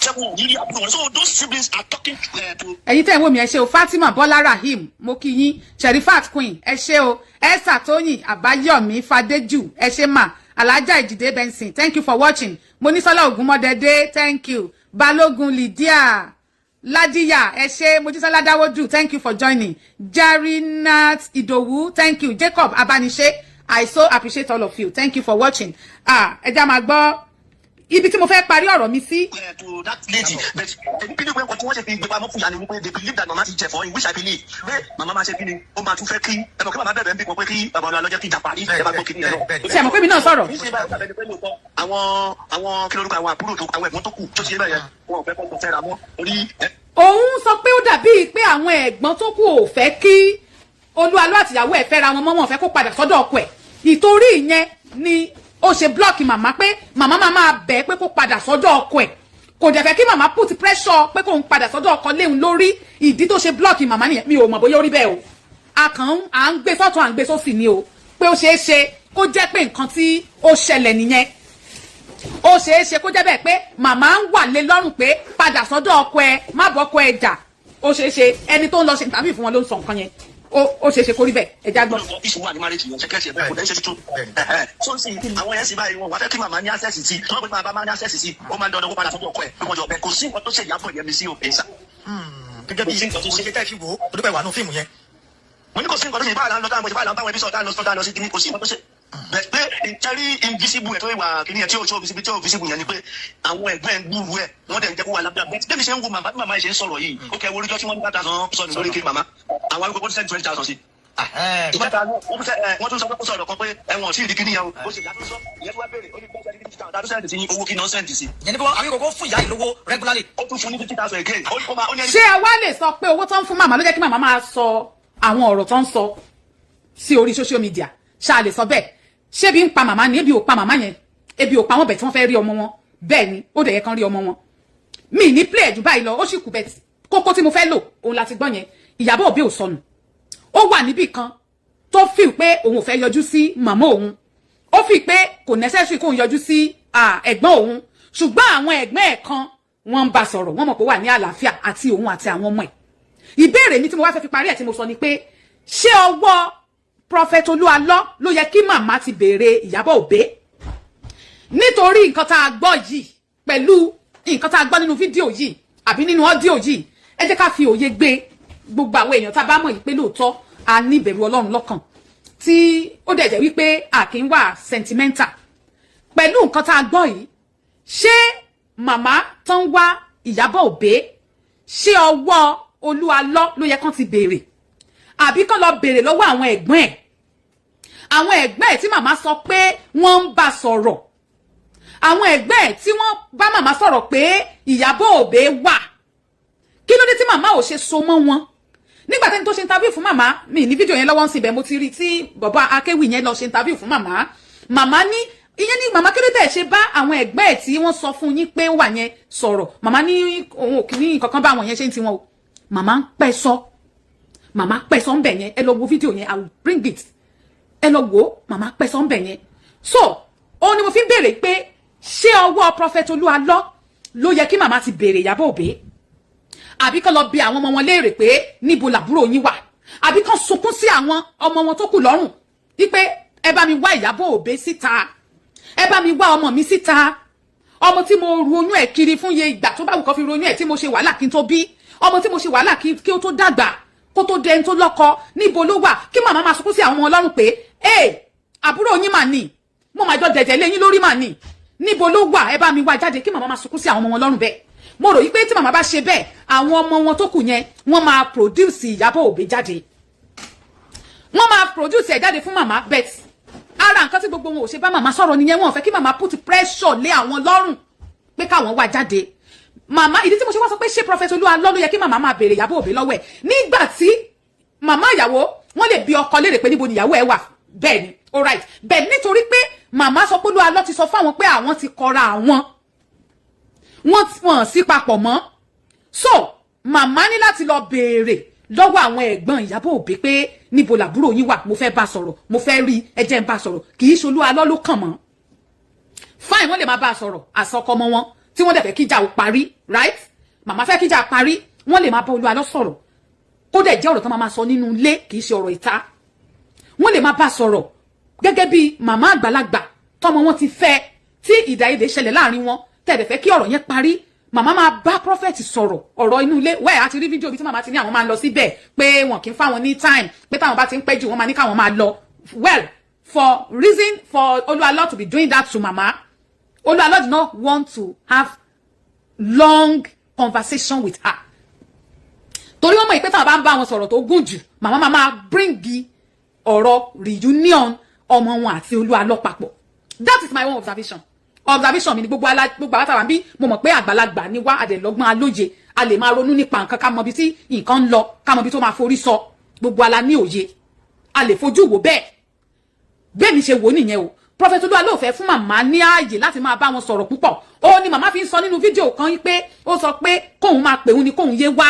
ṣẹ́gun yìí àbúrò wọn so those siblings are talking to. ẹ̀yin tẹ́ ẹ̀ ń wò mí ẹ ṣé o Fatima Bọ́lá Rahim mo kí yín Sherifat Queen ẹ ṣé o Esther Tóyìn Àbáyọ̀mí Fadéjù ẹ ṣé mà Alhaja Ìjìdé Benson thank you for watching Monísọ́lá Ògúnmọ́dẹ́dẹ́ thank you Balógun Lydia Ladiya ẹ ṣé Mojísọ́lá Dáwọ́dù thank you for joining Jarinat Ìdòwú thank you Jacob Abániṣe I so appreciate all of you thank you for watching ẹ já máa gbọ́ ibi tí mo fẹ́ parí ọ̀rọ̀ mi sí. To that lady but èmi believe pé nǹkan tí wọ́n ṣe fi gbé pamọ́ fún ya ni wípé they believe that mama ti jẹ fọ́ in which I believe pé mama máa ṣe kí ni ó máa tún fẹ́ kí ẹ mọ̀ kí mama bẹ̀rẹ̀ ń bí wọn pé kí bàbá ọlọ́jọ́ kí ìjà parí ẹ bá gbọ́ kí ni ẹ lọ. ṣé ẹ mọ̀ pé mi náà sọ̀rọ̀. àwọn kí lórúkọ àwọn àbúrò tó àwọn ẹ̀gbọ́n tó kù tó ti yé bẹ́ẹ̀ yẹn wọn ò fẹ́ kọ́ fẹ́ ra mọ́ orí. òun sọ pé ó dàbí pé àwọn ẹ̀gbọ́n tó kù ò fẹ́ kí Olúalọ́ àtìyàwó ẹ̀ fẹ́ra wọn mọ́ wọn fẹ́ kó padà sọ́dọ̀ ọkọ ẹ̀ ìtorí ìyẹn ni ó ṣe blọọkì màmá pé màmá máa bẹ̀ pé kó padà sọ́dọ̀ ọkọ ẹ̀ kò dẹ̀ fẹ́ kí màmá put pressure pé kó ń padà sọ́dọ̀ ọkọ léun lórí ìdí tó ṣe blọọkì màmá nìyẹn mi ò mọ̀ bóyá ó rí bẹ́ẹ̀ o à ń gbé sọ́tún à ń gbé sósì ni o pé ó ṣeé ṣe kó jẹ́ pé nǹkan tí ó ṣẹlẹ̀ nìyẹn ó ṣeé ṣe kó jẹ́ bẹ́ẹ̀ pé màmá ń wà lé lọ́rùn pé padà sọ́dọ̀ ọkọ ẹ má bọ́ ọkọ ẹ jà ó ṣeé ṣe ẹni tó ń lọ ṣe tàbí fún wọn ló ń sọ nǹkan yẹn ó ṣeé ṣe kó rí bẹ́ẹ̀ ẹ já gbọ́. ìṣòwò àní marriage yẹn ṣẹkẹsì ẹ kò dẹ́ ṣe tuntun so sì àwọn yẹn sì báyìí wọn wà fẹ́ kí màmá ní access sí tí wọ́n pẹ́ máa bá máa ní access sí ó máa ń dandan kó padà sọ́dọ̀ ọkọ ẹ̀ pé wọ́n jọ bẹ́ẹ̀ kò sí nǹkan tó ṣe Ìyábọ̀ Yẹ́misí ò pèsè. gẹ́gẹ́ bí òṣèré tẹ́ fi wò ó torí pé wà nù fíìmù yẹn. mo ní kò sí nǹkan tó ṣe báyìí lọ́dọ̀ àwọn ìbára báwọn ẹbí sọ̀tà lọ sí kìíní kò sí nǹkan tó ṣe bẹ́ẹ̀ pé ìtẹ́rí invisible ẹ̀ tó wà kìíní ẹ̀ tí ò visible yẹn ni pé àwọn ẹ̀gbọ́n ẹ̀ ń gbúrú ẹ̀ wọ́n dẹ̀ ń jẹ́ kó wà lábẹ́ bẹ́ẹ̀ bí mi ṣe ń wo màmá bí màmá yìí ṣe ń sọ̀rọ̀ yìí ó kẹ́ oríjọ́ tí wọ́n ní 1,000 sọ̀rọ̀ lórí kí màmá àwọn arúgbó tó sẹ́ni 20,000 sí. wọ́n tún sọ pé kó sọ̀rọ̀ kan pé ẹ̀wọ̀n sí ìdíkí níyàwó ó sì yàtọ̀ sọ ìyẹn tó wá béèrè ó ní bẹ́ẹ̀ sẹ́ni 50,000 sẹ́ni sí owó kí náà sẹ́ni sí. ìyẹn ni pé àwọn ìkókó fún ìyá ìlówó regularly. ó tún fún ní 50,000 again. ṣé ẹ wá lè sọ pé owó tó ń fún màmá ló jẹ́ kí màmá máa sọ àwọn ọ̀rọ̀ tó ń sọ sí orí social media ṣáà lè sọ bẹ́ẹ̀ ṣé bí ń pa màmá ni ebi ò pa màmá yẹn ebi ò pa wọn bẹ̀ tí wọ́n fẹ́ rí ọmọ wọn bẹ́ẹ̀ ni ó dẹ̀ yẹ kán rí ọmọ wọn mi ní play jù báyìí lọ ó sì kù bẹ́ẹ̀ kókó tí mo fẹ́ lò òun láti gbọ́ yẹn Ìyábọ̀ Òbí ò sọnù ó wà níbì kan tó fi pé òun ò fẹ́ yọjú sí màmá òun ó fi pé kò necessary kóun yọjú sí ẹ̀gbọ́n òun ṣùgbọ́n àwọn ẹ̀gbọ́n ẹ̀ kan wọ́n ń bá sọ̀rọ̀ wọ́n mọ̀ pé wà ní àlàáfíà àti òun àti àwọn ọmọ ẹ̀ ìbéèrè mi tí mo wá fẹ́ fi parí ẹ̀ tí mo sọ ni pé ṣé ọwọ́ Prophet Olúalọ́ ló yẹ kí màmá ti béèrè Ìyábọ̀ Òbí nítorí nǹkan tá a gbọ́ yìí pẹ̀lú nǹkan tá a gbọ́ nínú fídíò yìí àbí nínú ọ́díò yìí ẹ jẹ́ ká fi òye gbé gbogbo àwọn èèyàn tá a bá mọ̀ yìí pé lóòótọ́ a ní ìbẹ̀rù Ọlọ́run lọ́kàn tí ó dẹ̀ jẹ́ wípé a kì í wà sentimental pẹ̀lú nǹkan tá a gbọ́ yìí ṣé màmá tó ń wá Ìyábọ̀ Òbí ṣé ọwọ́ Olúalọ́ ló yẹ kán ti béèrè àbí kán lọ béèrè lọ́wọ́ àwọn ẹ̀gbọ́n ẹ̀ tí màmá sọ pé wọ́n ń bá sọ̀rọ̀ àwọn ẹ̀gbọ́n ẹ̀ tí wọ́n bá màmá sọ̀rọ̀ pé Ìyábọ̀ Òbí wà kí ló dé tí màmá ò ṣe so mọ́ wọn nígbà tẹ́ni tó ṣe interview fún màmá mi ní fídíò yẹn lọ́wọ́ ń síbẹ̀ mo ti rí tí bàbá akéwì yẹn lọ ṣe interview fún màmá ní ìyẹn ni màmá kí ló tẹ̀ ṣe bá àwọn ẹ̀gbẹ́ ẹ̀ tí wọ́n sọ fún yín pé ó wà yẹn sọ̀rọ̀ màmá ní òun ò kì ní nǹkan kan bá àwọn yẹn ṣe ń tiwọn o màmá ń pẹ́ sọ ń bẹ̀ yẹn ẹ lọ wo fídíò yẹn I will bring it ẹ lọ wo màmá pẹ́ sọ ń bẹ̀ yẹn so òun ni mo fi ń béèrè pé ṣé ọwọ́ Prophet Olúalọ́ ló yẹ kí màmá ti béèrè Ìyábọ̀ Òbí àbí kán lọ bi àwọn ọmọ wọn léèrè pé níbo làbúrò yín wà àbí kán sunkún sí àwọn ọmọ wọn tó kù lọ́rùn wípé ẹ bá mi wá Ìyábọ̀ Òbí síta ẹ bá mi wá ọmọ mi síta ọmọ tí mo ru oyún ẹ̀ kiri fún iye ìgbà tó bá wù kó fi ru oyún ẹ̀ tí mo ṣe wàhálà kí n tó bí ọmọ tí mo ṣe wàhálà kí ó tó dàgbà kó tó dẹni tó lọ́kọ níbo ló wà kí màmá máa sunkún sí àwọn ọmọ ọlọ́run pé àbúrò yín mà ní mo máa jọ dẹ̀jẹ̀ lé yín lórí mà ní níbo ló wà ẹ bá mi wá jáde kí màmá máa sunkún sí àwọn ọmọ wọn lọ́rùn bẹ́ẹ̀ mo rò yí pé tí màmá bá ṣe bẹ́ẹ̀ àwọn ọmọ wọn tó kù yẹn wọ́n máa produce Ìyábọ̀ Òbí jáde wọ́n máa produce ẹ̀ jáde fún màmá bet ara nǹkan tí gbogbo wọn ò ṣe bá màmá sọ̀rọ̀ nìyẹn wọn ò fẹ́ kí màmá put pressure lé àwọn lọ́rùn pé káwọn wá jáde màmá ìdí tí mo ṣe wá sọ pé ṣé Prophet Olúalọ́ ló yẹ kí màmá máa béèrè Ìyábọ̀ Òbí lọ́wọ́ ẹ̀ nígbà tí màmá ìyàwó wọ́n lè bi ọkọ léèrè pé níbo ni ìyàwó ẹ̀ wà bẹ́ẹ̀ ni alright bẹ́ẹ̀ nítorí pé màmá sọ pé Olúalọ́ ti sọ fáwọn pé àwọn ti kọra àwọn wọ́n sí papọ̀ mọ́ so màmá ní láti lọ béèrè lọ́wọ́ àwọn ẹ̀gbọ́n Ìyábọ̀ Òbí pé níbo làbúrò yín wà mo fẹ́ bá sọ̀rọ̀ mo fẹ́ rí ẹ jẹ́ n bá sọ̀rọ̀ kì í ṣe Olúalọ́ ló kàn mọ́ fine wọ́n lè máa bá sọ̀rọ̀ àsọkọ ọmọ wọn tí wọ́n dẹ̀ fẹ́ kíjà ò parí right màmá fẹ́ kíjà parí wọ́n lè máa bá Olúalọ́ sọ̀rọ̀ kó dẹ̀ jẹ́ ọ̀rọ̀ tó máa sọ nínú ilé kì í ṣe ọ̀rọ̀ ìta wọ́n lè máa bá sọ̀rọ̀ gẹ́gẹ́ bí màmá àgbàlagbà tọmọ wọn ti fẹ́ tí ìdàyèdè ṣẹlẹ̀ láàrin wọn tẹ̀dẹ̀ fẹ́ kí ọ̀rọ̀ yẹn parí màmá máa bá prophet sọ̀rọ̀ ọ̀rọ̀ inú ilé wẹ́ẹ̀ àti rí fídíò bí tí màmá ti ní àwọn máa ń lọ síbẹ̀ pé wọn kì í fáwọn ní time pé táwọn bá ti ń pẹ́ jù wọ́n máa ní káwọn máa lọ well for reason for Olúalọ́ to be doing that to mama Olúalọ́ did not want to have long conversation with her torí wọ́n mọ̀ ìpé táwọn bá ń bá wọn sọ̀rọ̀ tó gùn jù màmá máa bring ọ̀rọ̀ reunion ọmọ wọn àti Olúalọ́ papọ̀ that is my own observation mi ni gbogbo àtàwọn bí mo mọ̀ pé àgbàlagbà ni wá àdẹ̀lọ́gbọ́n alóye a lè máa ronú nípa nǹkan ká mọ bí tí nǹkan ń lọ ká mọ bí tó máa forí sọ gbogbo ala ní òye a lè fojú wò bẹ́ẹ̀ mi ṣe wò nìyẹn o Prophet Olúalọ́ fẹ́ fún màmá ní ààyè láti máa bá wọn sọ̀rọ̀ púpọ̀ ó ní màmá fi ń sọ nínú fídíò kan pé ó sọ pé kóun máa pè òun ni kóun yé wá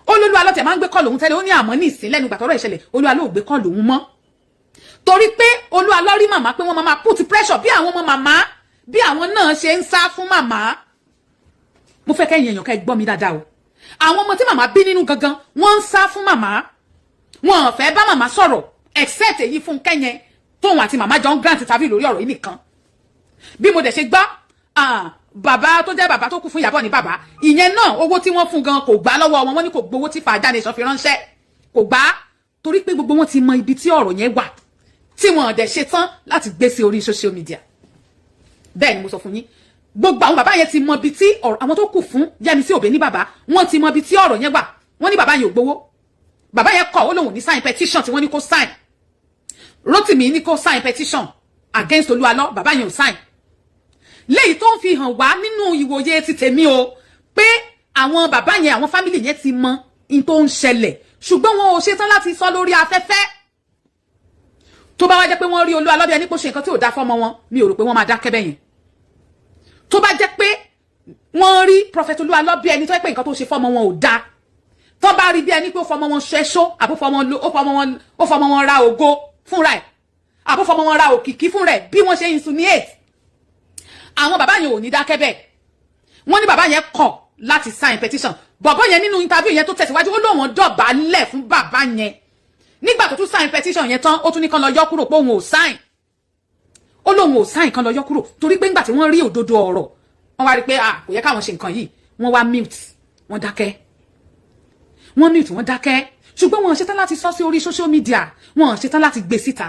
Olúalọ́ tẹ̀ máa ń gbé kọ́ lòun tẹ́lẹ̀ ó ní àmọ́ ní ìsìn lẹ́nu gbàtọ́rọ̀ ìṣẹ̀lẹ̀ Olúalọ́ ò gbé kọ́ lòun mọ́ torí pé Olúalọ́ rí màmá pé wọ́n máa put pressure bí àwọn ọmọ màmá bí àwọn náà ṣe ń sá fún màmá mo fẹ́ kẹ́yìn èèyàn kẹ́ gbọ́ mi dáadáa o àwọn ọmọ tí màmá bí nínú gangan wọ́n ń sá fún màmá wọn ò fẹ́ bá màmá sọ̀rọ̀ except èyí fún kẹ́yìn tóun àti màmá jọ ń grant tàbí lórí ọ̀rọ̀ yìí nìkan bí mo dẹ̀ ṣe gbọ́ bàbá tó jẹ́ bàbá tó kú fún Ìyábọ̀ ní bàbá ìyẹn náà owó tí wọ́n fún gan kò gbà lọ́wọ́ wọn wọ́n ní kò gbowó tí Fàájà Nation fi ránṣẹ́ kò gbà torí pé gbogbo wọn ti mọ ibi tí ọ̀rọ̀ yẹn wà tí wọn dẹ̀ ṣe tán láti gbé sí orí social media bẹ́ẹ̀ ni mo sọ fún yín gbogbo àwọn bàbá yẹn ti mọ ibi tí ọ̀rọ̀ àwọn tó kù fún Yẹ́misí Òbí ní bàbá wọn ti mọ ibi tí ọ̀rọ̀ yẹn wà wọ́n ní bàbá yẹn ò gbowó bàbá yẹn kọ̀ ó lòun ní sign petition tí wọ́n ní kó sign Rótìmí ní kó sign petition against Olúalọ́ bàbá yẹn ò sign léyìí tó ń fi hàn wá nínú ìwòye ti tèmi o pé àwọn bàbá yẹn àwọn family yẹn ti mọ in tó ń ṣẹlẹ̀ ṣùgbọ́n wọn ò ṣetán láti sọ lórí afẹ́fẹ́ tó bá wá jẹ́ pé wọ́n rí Olúalọ́ bí ẹni pé ó ṣe nǹkan tí ò dá fọ́mọ wọn mi ò rò pé wọ́n máa dákẹ́ bẹ́yẹn tó bá jẹ́ pé wọ́n rí Prophet Olúalọ́ bí ẹni tó jẹ́ pé nǹkan tó ṣe fọ́mọ wọn ò dá tó bá rí bí ẹni pé ó fọmọ wọn ṣẹ́ṣó àbó fọmọ wọn ra ògo fúnra ẹ̀ àbó fọmọ wọn ra òkìkí fúnra ẹ̀ bí wọ́n ṣe insinuate àwọn bàbá yẹn ò ní dákẹ́ bẹ́ẹ̀ wọ́n ní bàbá yẹn kọ̀ láti sign petition bọ̀bọ́ yẹn nínú interview yẹn tó tẹ̀síwájú ó lóun dọ̀bálẹ̀ fún bàbá yẹn nígbà tó tún sign petition yẹn tán ó tún ní kán lọ yọ kúrò pé òun ò sign ó lóun ò sign kán lọ yọ kúrò torí pé nígbà tí wọ́n rí òdodo ọ̀rọ̀ wọ́n wá rí pé kò yẹ káwọn ṣe nǹkan yìí wọ́n wá mute wọ́n dákẹ́ wọ́n mute wọ́n dákẹ́ ṣùgbọ́n wọn ò ṣetán láti sọ sí orí social media wọn ò ṣetán láti gbé síta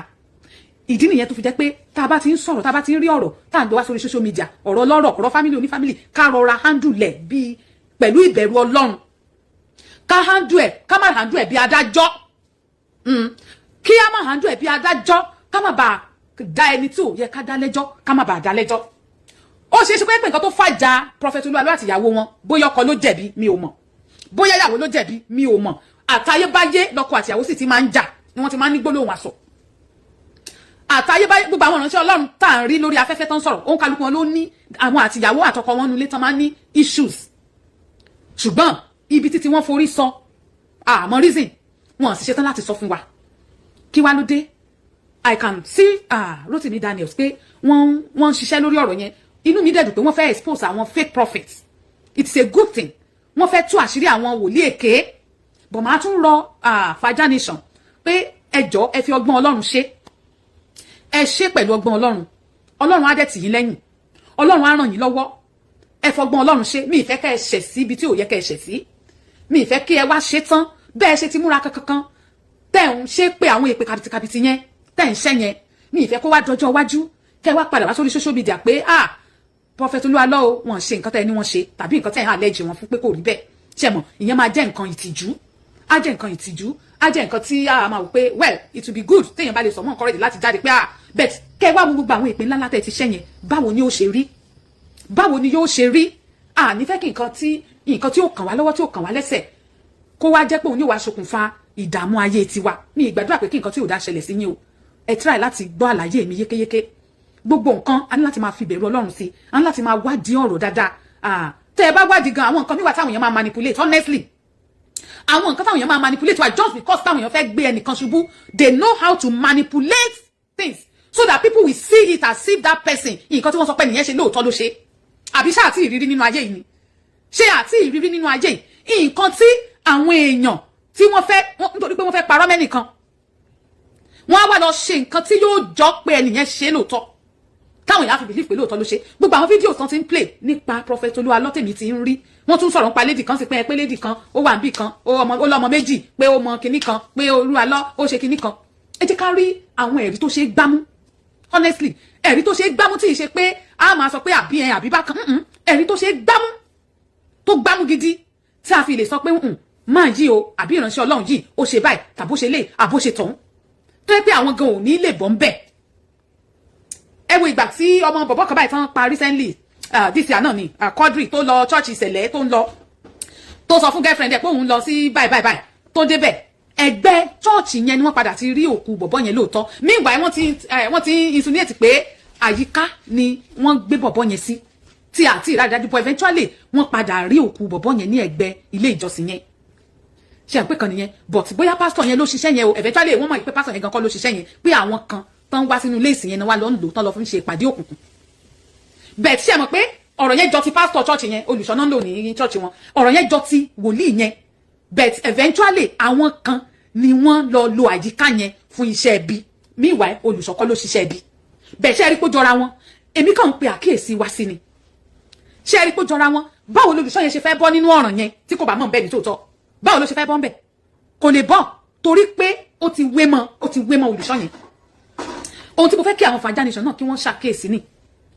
ìdí nìyẹn tó fi jẹ́ pé tá a bá ti ń sọ̀rọ̀ tá a bá ti ń rí ọ̀rọ̀ tá à ń gbé wá sórí social media ọ̀rọ̀ ọlọ́rọ̀ ọ̀rọ̀ family oní family ká rọra handle ẹ̀ bíi pẹ̀lú ìbẹ̀rù Ọlọ́run ká handle ẹ̀ ká má handle ẹ̀ bí adájọ́ kí á má handle ẹ̀ bí adájọ́ ká má bàa dá ẹni tí ò yẹ ká dá lẹ́jọ́ ká má bàa dá lẹ́jọ́ ó ṣeé ṣe pé nǹkan tó fàjà Prophet Olúalọ́ àti ìyàwó wọn bóyá ọkọ ló jẹ̀bi mi ò mọ̀ bóyá ìyàwó ló jẹ̀bi mi ò mọ̀ àtayébáyé lọ́kọ àti ìyàwó sì ti máa ń jà ni wọ́n ti máa ń ní gbólóhùn àsọ àtayébáyé gbogbo àwọn ìránṣẹ́ Ọlọ́run tá à ń rí lórí afẹ́fẹ́ tó ń sọ̀rọ̀ òun kálukú wọn ló ní àwọn àtìyàwó àtọkọ wọn nulẹ̀ tán máa ń ní issues ṣùgbọ́n ibi títí wọ́n forí sọ àmọ́ reason wọn sì ṣetán láti sọ fún wa kí wá ló dé. I can see Rotimi Daniels pé wọ́n ṣiṣẹ́ lórí ọ̀rọ̀ yẹn inú mi dẹ̀dùn pé wọ́n fẹ́ expose àwọn fake prophets it's a good thing wọ́n fẹ́ tú àṣírí àwọn wòlíì èké bọ̀ máa tún rọ Faja Nation pé ẹjọ́ ẹ fi ọgbọ́n Ọlọ́run ṣe pẹ̀lú ọgbọ́n Ọlọ́run á dẹ̀ tì yín lẹ́yìn Ọlọ́run á ràn yín lọ́wọ́ ẹ fọgbọ́n Ọlọ́run ṣe mi ìfẹ́ kẹ́ ẹ ṣẹ̀ sí ibi tí ò yẹ kẹ́ ẹ ṣẹ̀ sí mi ìfẹ́ kí ẹ wá ṣe tán bẹ́ẹ̀ ṣe ti múra kankan tẹ́ ń ṣe pé àwọn èpè kàbìtìkàbìtì yẹn tẹ́ ń ṣẹ́ yẹn mi ìfẹ́ kó wá dọjọ́ iwájú kẹ́ wá padà wá sórí social media pé Prophet Oluwalo o wọ́n ṣe nǹkan tẹ́ ẹni wọ́n ṣe tàbí nǹkan tẹ́ ẹ̀ hàn lẹ́jì wọn fún pé kò rí bẹ́ẹ̀ ṣe mọ̀ ìyẹn máa jẹ́ nǹkan ìtìjú á jẹ́ nǹkan tí a máa wò pé well it will be good téèyàn bá lè sọ mọ́ encourage láti jáde pé bet kẹ́ wá mú gbogbo àwọn ìpín ńlá látẹ̀ ti ṣẹ́ yẹn báwo ni yóò ṣe rí nífẹ̀ẹ́ kí nǹkan tí ó kàn wá lọ́wọ́ tí ó kàn wá lẹ́sẹ̀ kó wá jẹ́ pé òun ní wàá ṣokùnfà ìdààmú ayé tiwa ní ìgbàdúrà pé kí nǹkan tí ò dá ṣẹlẹ̀ sí yín o ẹ try láti gbọ́ àlàyé mi yékéyéké gbogbo nǹkan a ní láti máa fi bẹ̀rù Ọlọ́run sí a ní láti máa wádìí ọ̀rọ̀ dáadáa tẹ́ ẹ bá wádìí gan àwọn nǹkan níwà táwọn èèyàn máa manipulate honestly àwọn nǹkan táwọn èèyàn máa manipulate wa just because táwọn èèyàn fẹ́ gbé ẹnìkan ṣubú they know how to manipulate things so that people will see it as if that person nǹkan tí wọ́n sọ pé nìyẹn ṣe lóòótọ́ ló ṣe àbí ṣáà tí ìrírí nínú ayé yìí ni ṣé àti ìrírí nínú ayé yìí nǹkan tí àwọn èèyàn tí wọ́n fẹ́ nítorí pé wọ́n fẹ́ parọ́ mẹ́nìkan wọ́n á wá lọ ṣe nǹkan tí yóò jọ pé ẹnìyẹn ṣe lóòótọ́ táwọn èèyàn fi believe pé lóòótọ́ ló ṣe gbogbo àwọn fídíò tán ti ń play nípa Prophet Oluwalo tèmi ti ń rí wọ́n tún sọ̀rọ̀ nípa lady kan sí pé lady kan ó wà níbì kan ó lọ́mọ méjì pé ó mọ kinní kan pé Oluwalo ó ṣe kinní kan ẹ jẹ́ ká rí àwọn ẹ̀rí tó ṣe é gbámú honestly ẹ̀rí tó ṣe é gbámú tí ì ṣe pé a máa sọ pé àbí bákan ẹ̀rí tó ṣe é gbámú tó gbámú gidi tí a fi lè sọ pé máa yí o àbí ìránṣẹ́ Ọlọ́run yìí ó ṣe báyìí tàbó ṣe lè àbó ṣe tọ̀hún tó yẹ pé àwọn gan ò ní lè bọ́ ń bẹ̀. ẹ wo ìgbà tí ọmọ bọ̀bọ̀ kan báyìí tán pa recently this year náà ni Quadri tó lọ church ìṣẹ̀lẹ̀ tó ń lọ tó sọ fún girlfriend ẹ̀ pé òun lọ sí báyìí tó débẹ̀ ẹgbẹ́ church yẹn ni wọ́n padà ti rí òkú bọ̀bọ̀ yẹn lóòótọ́ meanwhile wọ́n ti insinuate pé àyíká ni wọ́n gbé bọ̀bọ̀ yẹn sí tí àti ìrádàjú bọ̀ eventually wọ́n padà rí òkú bọ̀bọ̀ yẹn ní ẹgbẹ́ ilé ìjọsìn yẹn ṣe àpé kan nìyẹn but bóyá pastor yẹn ló ṣiṣẹ́ yẹn o eventually wọ́n mọ̀ pé pastor yẹn gan kọ́ ló ṣiṣẹ́ yẹn pé àwọn kan tán wá sínú ilé ìsìn yẹn ni wá lọ ń lò tán lọ fi ń ṣe ìpàdé òkùnkùn bẹ́ẹ̀ ṣe mọ̀ pé ọ̀rọ̀ yẹn jọ ti pastor church yẹn olùṣọ́nà ń lò ní church wọn ọ̀rọ̀ yẹn jọ ti wòlíì yẹn but eventually àwọn kan ni wọ́n lọ lo àyíká yẹn fún iṣẹ́ ẹbí meanwhile olùṣọ́kọ́ ló ṣiṣẹ́ ẹbí bẹ́ẹ̀ ṣe rí pé jọra wọn èmi kàn ń pe àkíyèsí wá sí ni ṣe rí pé jọra wọn báwo lolùṣọ́ yẹn ṣe fẹ́ bọ́ nínú ọ̀ràn yẹn tí kò bá mọ̀ bẹ́ẹ̀ ní tòótọ́ báwo ló ṣe fẹ́ bọ́ ń bẹ̀ kò lè bọ́ torí pé ó ti wé mọ́ olùṣọ́ yẹn ohun tí mo fẹ́ kí àwọn Faja Nation náà kí wọ́n ṣàkíyèsí ni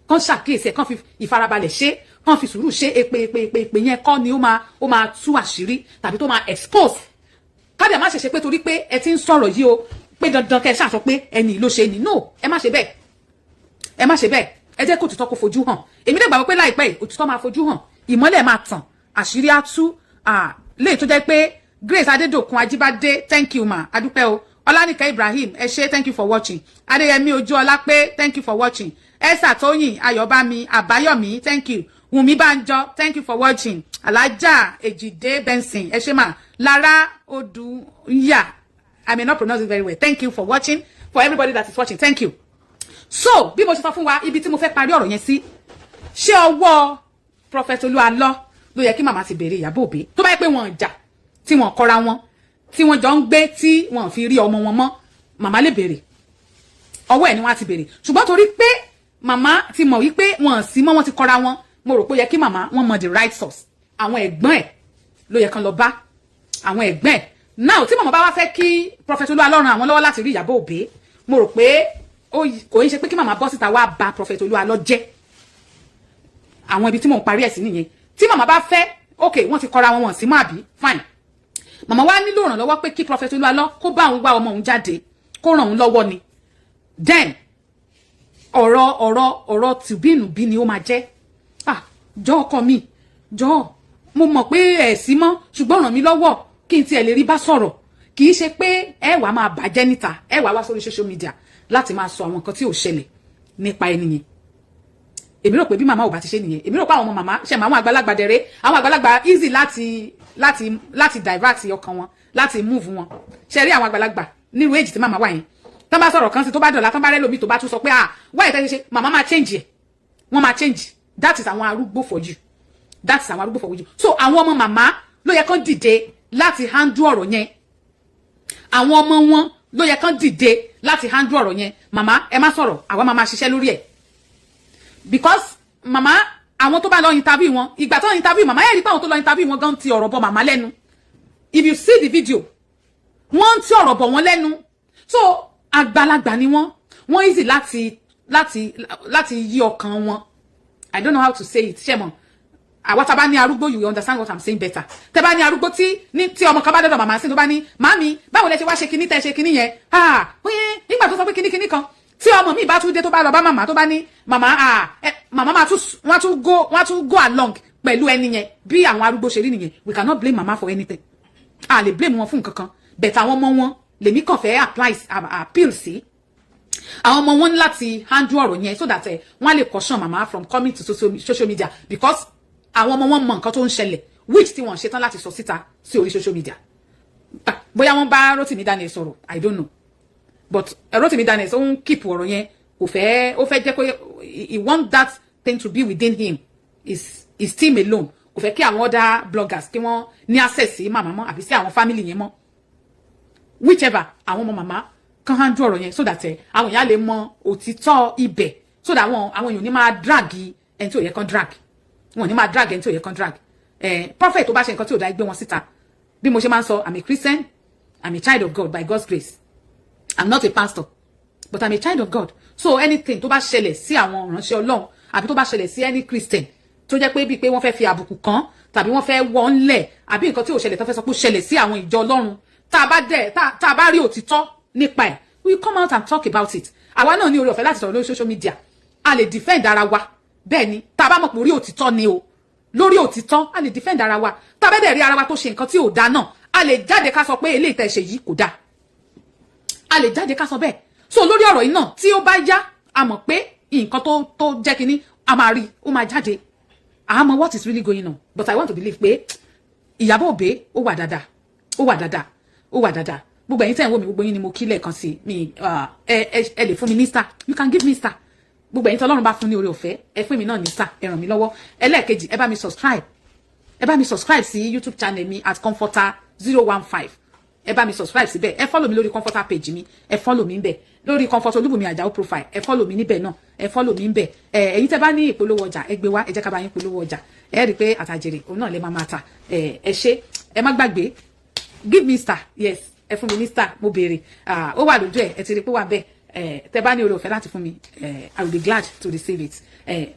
kán ṣàkíyèsí ẹ̀ kán fi ìfarabalẹ̀ ṣe kán fi sùúrù ṣe èpè yẹn kọ́ ni ó máa tú àṣírí tàbí tó máa expose káde má ṣe ṣe pé torí pé ẹ ti ń sọ̀rọ̀ yìí o pé dandan kẹ́ ẹ ṣàṣọ pé ẹni ló ṣe ni no ẹ má ṣe bẹ́ẹ̀ ẹ jẹ́ kó òtítọ́ kó fojú hàn èmi lè gbàgbọ́ pé láìpẹ́ yìí òtítọ́ máa fojú hàn ìmọ́lẹ̀ máa tàn àṣírí á tú lè tó jẹ́ pé Grace Adédòkun Ajíbádé thank you ma adúpẹ́ o Ọlánìkẹ́ Ibrahim ẹ ṣé thank you for watching Adéyẹmí Ojúọlápé thank you for watching Esther Tóyìn Ayọ̀bámi Àbáyọ̀mí thank you Wùmí Bánjọ thank you for watching Alájà Èjìdé Benson ẹ ṣé ma Lára Odùnyà I may not pronounce it very well thank you for watching for everybody that is watching thank you. So bí mo ṣe sọ fún wa ibi tí mo fẹ́ parí ọ̀rọ̀ yẹn sí ṣé ọwọ́ Prophet Oluwalo ló yẹ kí màmá ti béèrè Ìyábọ̀ Òbí tó bá yẹ pé wọ́n jà tí wọ́n kọ́ra wọn tí wọ́n jọ ń gbé tí wọ́n fi rí ọmọ wọn mọ́ màmá lè béèrè ọwọ́ ẹ̀ ni wọ́n á ti béèrè ṣùgbọ́n torí pé màmá ti mọ̀ wípé wọ́n sì mọ́ wọn ti kọ́ra wọn mo rò pé ó yẹ kí màmá wọ́n mọ the right source àwọn ẹ̀gbọ́n ẹ̀ ló yẹ kán lọ bá àwọn ẹ̀gbọ́n ẹ̀ now tí màmá bá wá fẹ́ kí Prophet Oluwalo ràn àwọn lọ́wọ́ láti rí Ìyábọ̀ Òbí mo rò pé kò ń ṣe pé kí màmá bọ́ síta wá ba Prophet Oluwalo jẹ́ àwọn ibi tí mò ń parí ẹ̀ sí nìyẹn tí màmá bá fẹ́ okay wọ́n ti kọ́ra wọn sí mọ́ àbí fine màmá wa nílò ìrànlọ́wọ́ pé kí Prophet Oluwalo kó bá òun wá ọmọ òun jáde kó ràn òun lọ́wọ́ ni then ọ̀rọ̀ tìbínúbí ni ó máa jẹ́ jọ ọkọ mi jọ mo mọ̀ pé ẹ̀ sí mọ́ ṣùgbọ́n ràn mí lọ́wọ́ kí n tiẹ̀ lè rí bá sọ̀rọ̀ kì í ṣe pé ẹ wàá máa bàjẹ́ níta ẹ wàá wá sórí social media láti máa sọ àwọn nǹkan tí ò ṣẹlẹ̀ nípa ẹni yẹn. Èmi rò pé bí màmá ò bá ti ṣe nìyẹn, èmi rò pé àwọn ọmọ màmá ṣe àwọn àgbàlagbà dẹ̀rẹ́, àwọn àgbàlagbà easy láti divert ọkàn wọn, láti move wọn. Ṣe rí àwọn àgbàlagbà nírú age tí màmá wà yẹn, tán bá sọ̀rọ̀ kan sí tó bá dọ̀la, tán bá rẹ́ lómi tó bá tún sọ pé why tẹ́ ṣe, màmá máa change ẹ̀, wọ́n máa change. That is àwọn arúgbó for you, that is àwọn arúgbó for you. So àwọn ọmọ màmá ló yẹ kán dìde láti handle ọ̀rọ̀ yẹn, àwọn ọmọ wọn ló yẹ kán dìde láti handle ọ̀rọ̀ yẹn. Màmá ẹ má sọ̀rọ̀, àwa máa ṣiṣẹ́ lórí ẹ̀, because màmá àwọn tó bá lọ interview wọn, ìgbà tó interview màmá ẹ rí pé àwọn tó lọ interview wọn gan ti ọ̀rọ̀ bọ màmá lẹ́nu. If you see the video, wọ́n ti ọ̀rọ̀ bọ̀ wọ́n lẹ́nu. So àgbàlagbà ni wọ́n easy láti yí ọkàn wọn. I don't know how to say it, ṣé mọ̀. Àwa tá bá ní arúgbó, you understand what I'm saying better. Tẹ́ bá ní arúgbó tí ọmọ kan bá dọ́dọ̀ màmá sí tó bá ní, màmí báwo lẹ ṣe wá ṣe kíní tẹ́ ṣe kíní yẹn, oye nígbà tó sọ pé kíní kan tí ọmọ mi bá tún dé tó bá lọ bá màmá tó bá ní màmá màmá wọ́n tún go along pẹ̀lú ẹni yẹn. Bí àwọn arúgbó ṣe rí nìyẹn. We cannot blame mama for anything. Lè blame wọn fún nǹkan kan, but àwọn ọmọ wọn lèmi kàn fẹ́ appeal sí. Àwọn ọmọ wọn ní láti handle ọ̀rọ̀ yẹn so that wọ́n lè caution mama from coming to social media, because àwọn ọmọ wọn mọ nǹkan tó ń ṣẹlẹ̀ which tí wọ́n ṣe tán láti sọ síta sí orí social media. Bóyá wọ́n bá Rotimi Daniels sọ̀rọ̀, I don't know, but Rotimi Daniels ó ń keep ọ̀rọ̀ yẹn, ó fẹ́ jẹ́ kó he want that thing to be within him, his team alone. Ó fẹ́ kí àwọn other bloggers kí wọ́n ní access sí màmá mọ́ àbí sí àwọn family yẹn mọ́, whichever. Àwọn ọmọ màmá kan handle ọ̀rọ̀ yẹn so that àwọn èèyàn lè mọ òtítọ́ ibẹ̀, so that àwọn èèyàn ní máa drag ẹni tí ò yẹ kán drag, wọn ní máa drag ẹni tí ò yẹ kán drag. Prophet tó bá ṣe nǹkan tí ò dá gbé wọn síta. Bí mo ṣe máa ń sọ, I'm a Christian, I'm a child of God by God's grace. I'm not a pastor, but I'm a child of God. So anything tó bá ṣẹlẹ̀ sí àwọn ìránṣẹ́ Ọlọ́run àbí tó bá ṣẹlẹ̀ sí any Christian tó jẹ́ pé bíi pé wọ́n fẹ́ fi àbùkù kan tàbí wọ́n fẹ́ wọ́n lẹ̀ àbí nǹkan tí ò ṣẹlẹ̀ tó fẹ́ sọ pé ó ṣẹlẹ̀ sí àwọn ìjọ Ọlọ́run, tá a bá rí òtítọ́ nípa ẹ̀, we come out and talk about it. Àwa náà ní oore ọ̀fẹ́ láti sọ̀rọ̀ lórí social media, a lè defend ara wa. Bẹ́ẹ̀ ni, tá a bá mọ̀ pé orí òtítọ́ ni o, lórí òtítọ́ a lè defend ara wa. Tá a bá dẹ̀ rí ara wa tó ṣe nǹkan tí ò dá náà, a lè jáde ká sọ pé eléyìí tẹ́ ṣe yìí kò dá, a lè jáde ká sọ bẹ́ẹ̀. So lórí ọ̀rọ̀ yìí náà tí ó bá yá, a mọ̀ pé nǹkan tó jẹ́ kinní, a máa rí, ó máa jáde. I know what is really going on, but I want to believe pé Ìyábọ̀ Òbé ó wà dáadáa. Gbogbo ẹ̀yin tẹ́ ń wò mí, gbogbo yín ni mo kí lẹ́ẹ̀kan sí mi. Ẹ lè fún mi ní star, you can give me star. Gbogbo ẹ̀yin tí Ọlọ́run bá fún ní oore ọ̀fẹ́, ẹ fún mi náà ní star, ẹ ràn mí lọ́wọ́. Ẹlẹ́ẹ̀kejì, ẹ bá mi subscribe sí YouTube channel mi at Comforter 015. Ẹ bá mi subscribe síbẹ̀, ẹ follow mi lórí Comforter page mi, ẹ follow mi ńbẹ̀. Lórí Comforter Olúbùnmi Àjàó profile, ẹ follow mi níbẹ̀ náà, ẹ follow mi ńbẹ̀. Ẹ̀yin tẹ́ bá ní ìpolówó ọjà, ẹ gbé wá, ẹ jẹ́ ká bá yín polówó ọjà. Ẹ rí pé àtàjèrè òun náà lè máa ta. Ẹ ṣé, ẹ má gbàgbé, give me star, yes, ẹ fún mi ní star, mo béèrè. Ó wà lójú ẹ ti rí pé wà bẹ́ẹ̀. Tẹ́ bá ní oore ọ̀fẹ́ láti fún mi, I will be glad to receive it.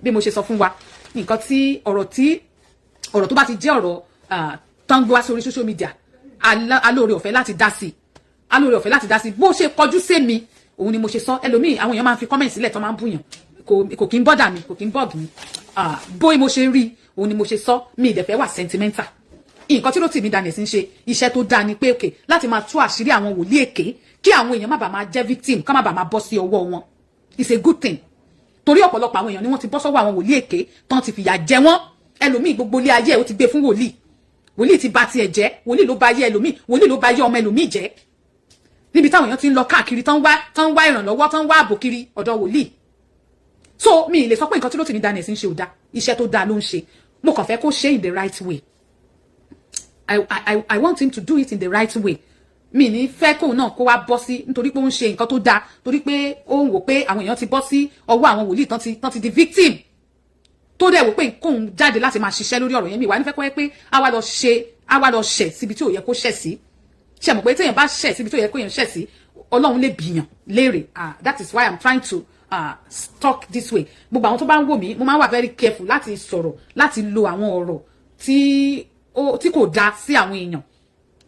Bí mo ṣe sọ fún wa, nǹkan tí ọ̀rọ̀ tó bá ti jẹ́ ọ̀rọ̀ tán gbé wá sórí social media, alóore ọ̀fẹ́ láti dá sí. Bó ṣe kọjú sí mi, òun ni mo ṣe sọ. Ẹlòmíì àwọn èèyàn máa ń fi comment sílẹ̀ tó máa ń búyàn, kò kí ń bother mi, kò kí ń bug mi. Bóyá mo ṣe rí, òun ni mo ṣe sọ. Mi ìdẹ̀fẹ́ wà sentimental. Nǹkan tí Rotimi Daniels ń ṣe, iṣẹ́ tó dáa ni pé òkè láti máa tú àṣírí àwọn wòlíì èké kí àwọn èèyàn má bàa máa jẹ́ victim, ká má bàa máa bọ́ sí ọwọ́ wọn. It's a good thing. Torí ọ̀pọ̀lọpọ̀ àwọn èèyàn ni wọ́n ti bọ́ sọ́wọ́ àwọn wòlíì èké tán ti fìyà jẹ wọ́n. Ẹlòmíì gbogbo ilé ayé ó ti gbé fún wòlíì ti bà tiẹ̀ jẹ́, wòlíì ló bà ayé ẹlòmíì, wòlíì ló bà ayé ọmọ ẹlòmíì jẹ́. Níbi táwọn èèyàn ti ń lọ káàkiri tán wá ìrànlọ́wọ́, tán wá ààbò kiri ọ̀dọ̀ wòlíì. So mi lè sọ pé nǹkan tí Rotimi Daniels ń ṣe ò dá, iṣẹ́ tó dáa ló ń ṣe. Mo kàn fẹ́ kó ṣe in the right way. I want him to do it in the right way. Mi ní fẹ́ kóun náà kó wá bọ́ sí nítorí pé ó ń ṣe nǹkan tó dáa, torí pé ó ń wò pé àwọn èèyàn ti bọ́ sí ọwọ́ àwọn wòlíì tán ti di victim. Tó dẹ̀ wò pé kóun jáde láti máa ṣiṣẹ́ lórí ọ̀rọ̀ yẹn, mi wà nífẹ̀ẹ́ kó yẹ pé a wá lọ ṣẹ̀ síbi tí ò yẹ kó ṣẹ̀ sí. Ṣé mọ̀ pé téèyàn bá ṣẹ̀ síbi tí ò yẹ kó yẹn ṣẹ̀ sí, Ọlọ́run lè bìyàn léèrè. That is why I'm trying to talk this way. Gbogbo àwọn tó bá ń wò mí, mo máa ń wà very careful láti sọ̀rọ̀, láti lo àwọn ọ̀rọ̀ tí kò dá sí àwọn èèyàn.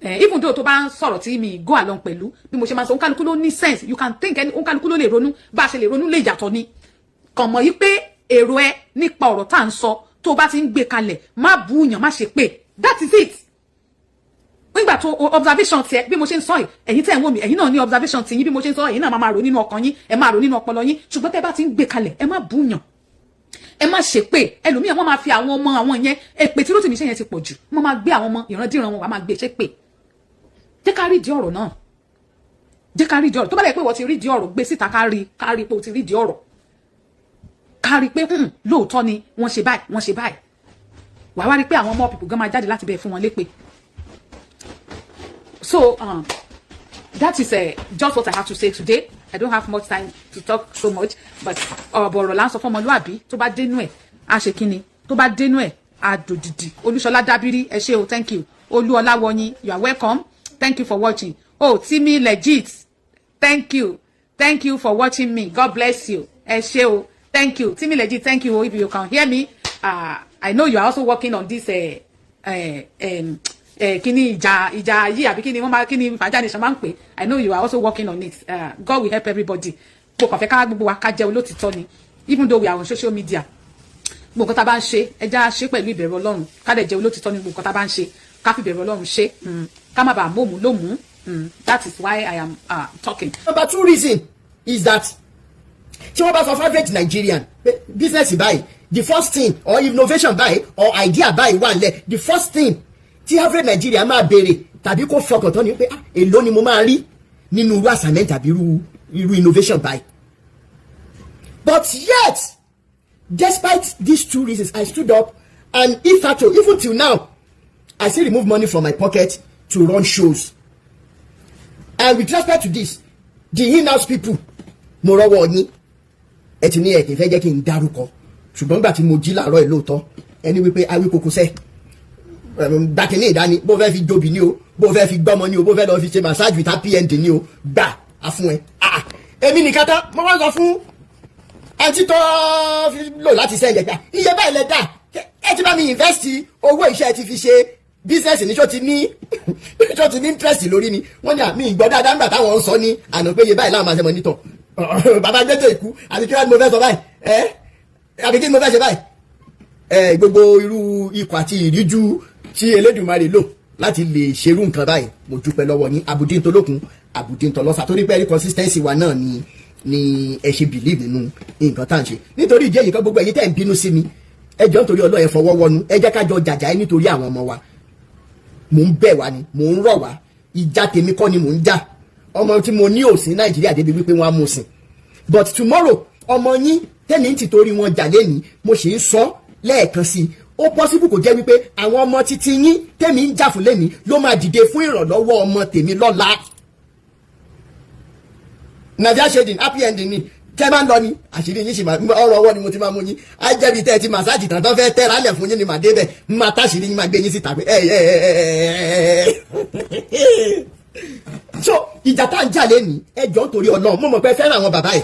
Even though tó bá ń sọ̀rọ̀ tí mi go along pẹ̀lú, bí mo ṣe máa sọ, òǹkálukú ló ní sense, you can think, òǹkálukú ló lè ronú, bá a ṣe lè ronú lè yàtọ̀ ni. Kàn mọ̀ yí pé èrò ẹ nípa ọ̀rọ̀ tá à ń sọ tó bá ti ń gbé kalẹ̀, má búyàn, má ṣe pé. That is it. nígbà tó observation tiẹ̀ bí mo ṣe ń sọ yìí ẹ̀yin tẹ́ ń wò mí ẹ̀yin náà ní observation ti yín bí mo ṣe ń sọ ẹ̀yin náà máa rò nínú ọkàn yín ẹ máa rò nínú ọpọlọ yín ṣùgbọ́n tẹ́ bá ti ń gbé kalẹ̀ ẹ má búyàn ẹ má ṣe pé ẹlòmíràn wọ́n máa fi àwọn ọmọ àwọn yẹn èpè tí Rótìmí ṣe yẹn ti pọ̀ jù wọ́n máa gbé àwọn ọmọ ìrandíran wọn wà máa gbé ṣe pé jẹ́ ká rí di ọ̀rọ̀ náà jẹ́ ká rí di ọ̀rọ̀ tó bá lè pé wọ́n ti rí di ọ̀rọ̀ gbé síta ká rí pé o ti rí di ọ̀rọ̀ ká rí pé lóòótọ́ ni wọ́n ṣe báyìí wàá wá rí pé àwọn ọmọ people gan máa jáde láti bẹ̀ fún wọn lépè. So that is just what I have to say today. I don't have much time to talk so much, but ọ̀rọ̀ là ń sọ fún ọmọlúwàbí tó bá dénú ẹ̀ á ṣe kíni tó bá dénú ẹ̀ á dòdìdì. Olúṣọlá Dábírí ẹ ṣé o, thank you. Olúọláwọyìn, you are welcome, thank you for watching. Oh, Timi Legit, thank you for watching me, God bless you, ẹ ṣé o, thank you. Timi Legit, thank you. If you can hear me, I know you are also working on this kíni ìjà yìí àbí kíni wọ́n máa kíni Fàájà Nation máa ń pè. I know you are also working on it. God will help everybody. Gbogbo kàn fẹ́ ká gbogbo wa ká jẹ́ olótìtọ́ ni, even though we are on social media. Gbogbo nǹkan tá a bá ń ṣe ẹ já ṣe pẹ̀lú ìbẹ̀rù Ọlọ́run ká dẹ̀ jẹ́ olótìtọ́ ní gbogbo nǹkan tá a bá ń ṣe ká fi ìbẹ̀rù Ọlọ́run ṣe ká má bàa mọ̀mú lómú. That is why I am talking. Number 2 reason is that tí wọ́n bá sọ fún average Nigerian business buy the first thing or innovation buy or idea buy wà lẹ̀ the first thing tí average Nigeria máa béèrè tàbí kó fọkàn tán ni pé èló ni mo máa rí nínú irú assignment tàbí irú innovation buy. But yet despite these 2 reasons I stood up and even till now I still remove money from my pocket to run shows. And with respect to this, the in-house people mo rọ́wọ́ yín ẹ ti ní ẹ kì í fẹ́ jẹ́ kí n dárúkọ ṣùgbọ́n nígbà tí mo jí láàárọ̀ ẹ̀ lóòótọ́ ẹni wípé awí koko sẹ́ gbàkínní ìdání bó fẹ́ fi jobi ni o bó fẹ́ fi gbọ́mọ ni o bó fẹ́ lọ fi ṣe massage with happy ending ni o gbà á fún ẹ. èmi nìkan tán mo wá sọ fún àǹtí tó fi lò láti sẹ́yìn ẹ̀gbà iye báyìí lẹ dà ẹ ti bá mi invest owó iṣẹ́ ti fi ṣe business ní ṣó ti ní interest lórí ni wọ́n ní àmì ìgbọ́ dáadáa nígbà táwọn ń sọ ní àná pé iye báyìí láwọn máa ṣe mọ́ nítọ̀ bàbá gbẹ́tọ̀ ìkú àti kí wọ́n mo fẹ́ sọ báyìí àbí kí mo fẹ́ ṣe báyìí gbogbo irú ikọ̀ àti ìríjú tí Elédùmarè lò láti lè ṣerú nǹkan báyìí mo dúpẹ́ lọ́wọ́ yín àbùdí ntolókun àbùdí ntọlọ́sà torí pé consistency wa náà ni ẹ ṣe believe nínú nǹkan tá à ń ṣe nítorí ìdí èyí kan gbogbo ẹ̀yin tẹ́ ń bínú sí mi ẹ jọ̀ọ́ nítorí Ọlọ́run ẹ fọwọ́ wọnú ẹ jẹ́ ká jọ jàjà ẹ nítorí àwọn ọmọ wa mò ń bẹ̀ wá ni mò ń rọ̀ wá ìjà tèmi kọ́ ni mò ń jà ọmọ tí mo ní òsín Nàìjíríà débi wípé wọ́n á mú sìn but tomorrow ọmọ yín tẹ́mi ń tìtorí wọn jà lẹ́ni mo ṣe ń sọ lẹ́ẹ̀kan sí i ó possible kò jẹ́ wípé àwọn ọmọ títí yín tẹ́mi ń jà fún lẹ́ni ló máa dìde fún ìrànlọ́wọ́ ọmọ tèmi lọ́la. Nadia shading happy ending ni tẹ́ bá ń lọ ni àṣírí yín sì máa ọ̀rọ̀ ọwọ́ ni mo ti máa mú yín á jẹ́ bí tẹ́ ẹ ti màsáàjì tán tán fẹ́ tẹ́ra lẹ̀ fún yín ni màá débẹ̀ máa táṣírí yín máa gbé yín síta pé so ìjà tá à ń jà lẹ́ni ẹ jọ̀ọ́ nítorí Ọlọ́run mo mọ̀ pé fẹ́ràn àwọn bàbá yìí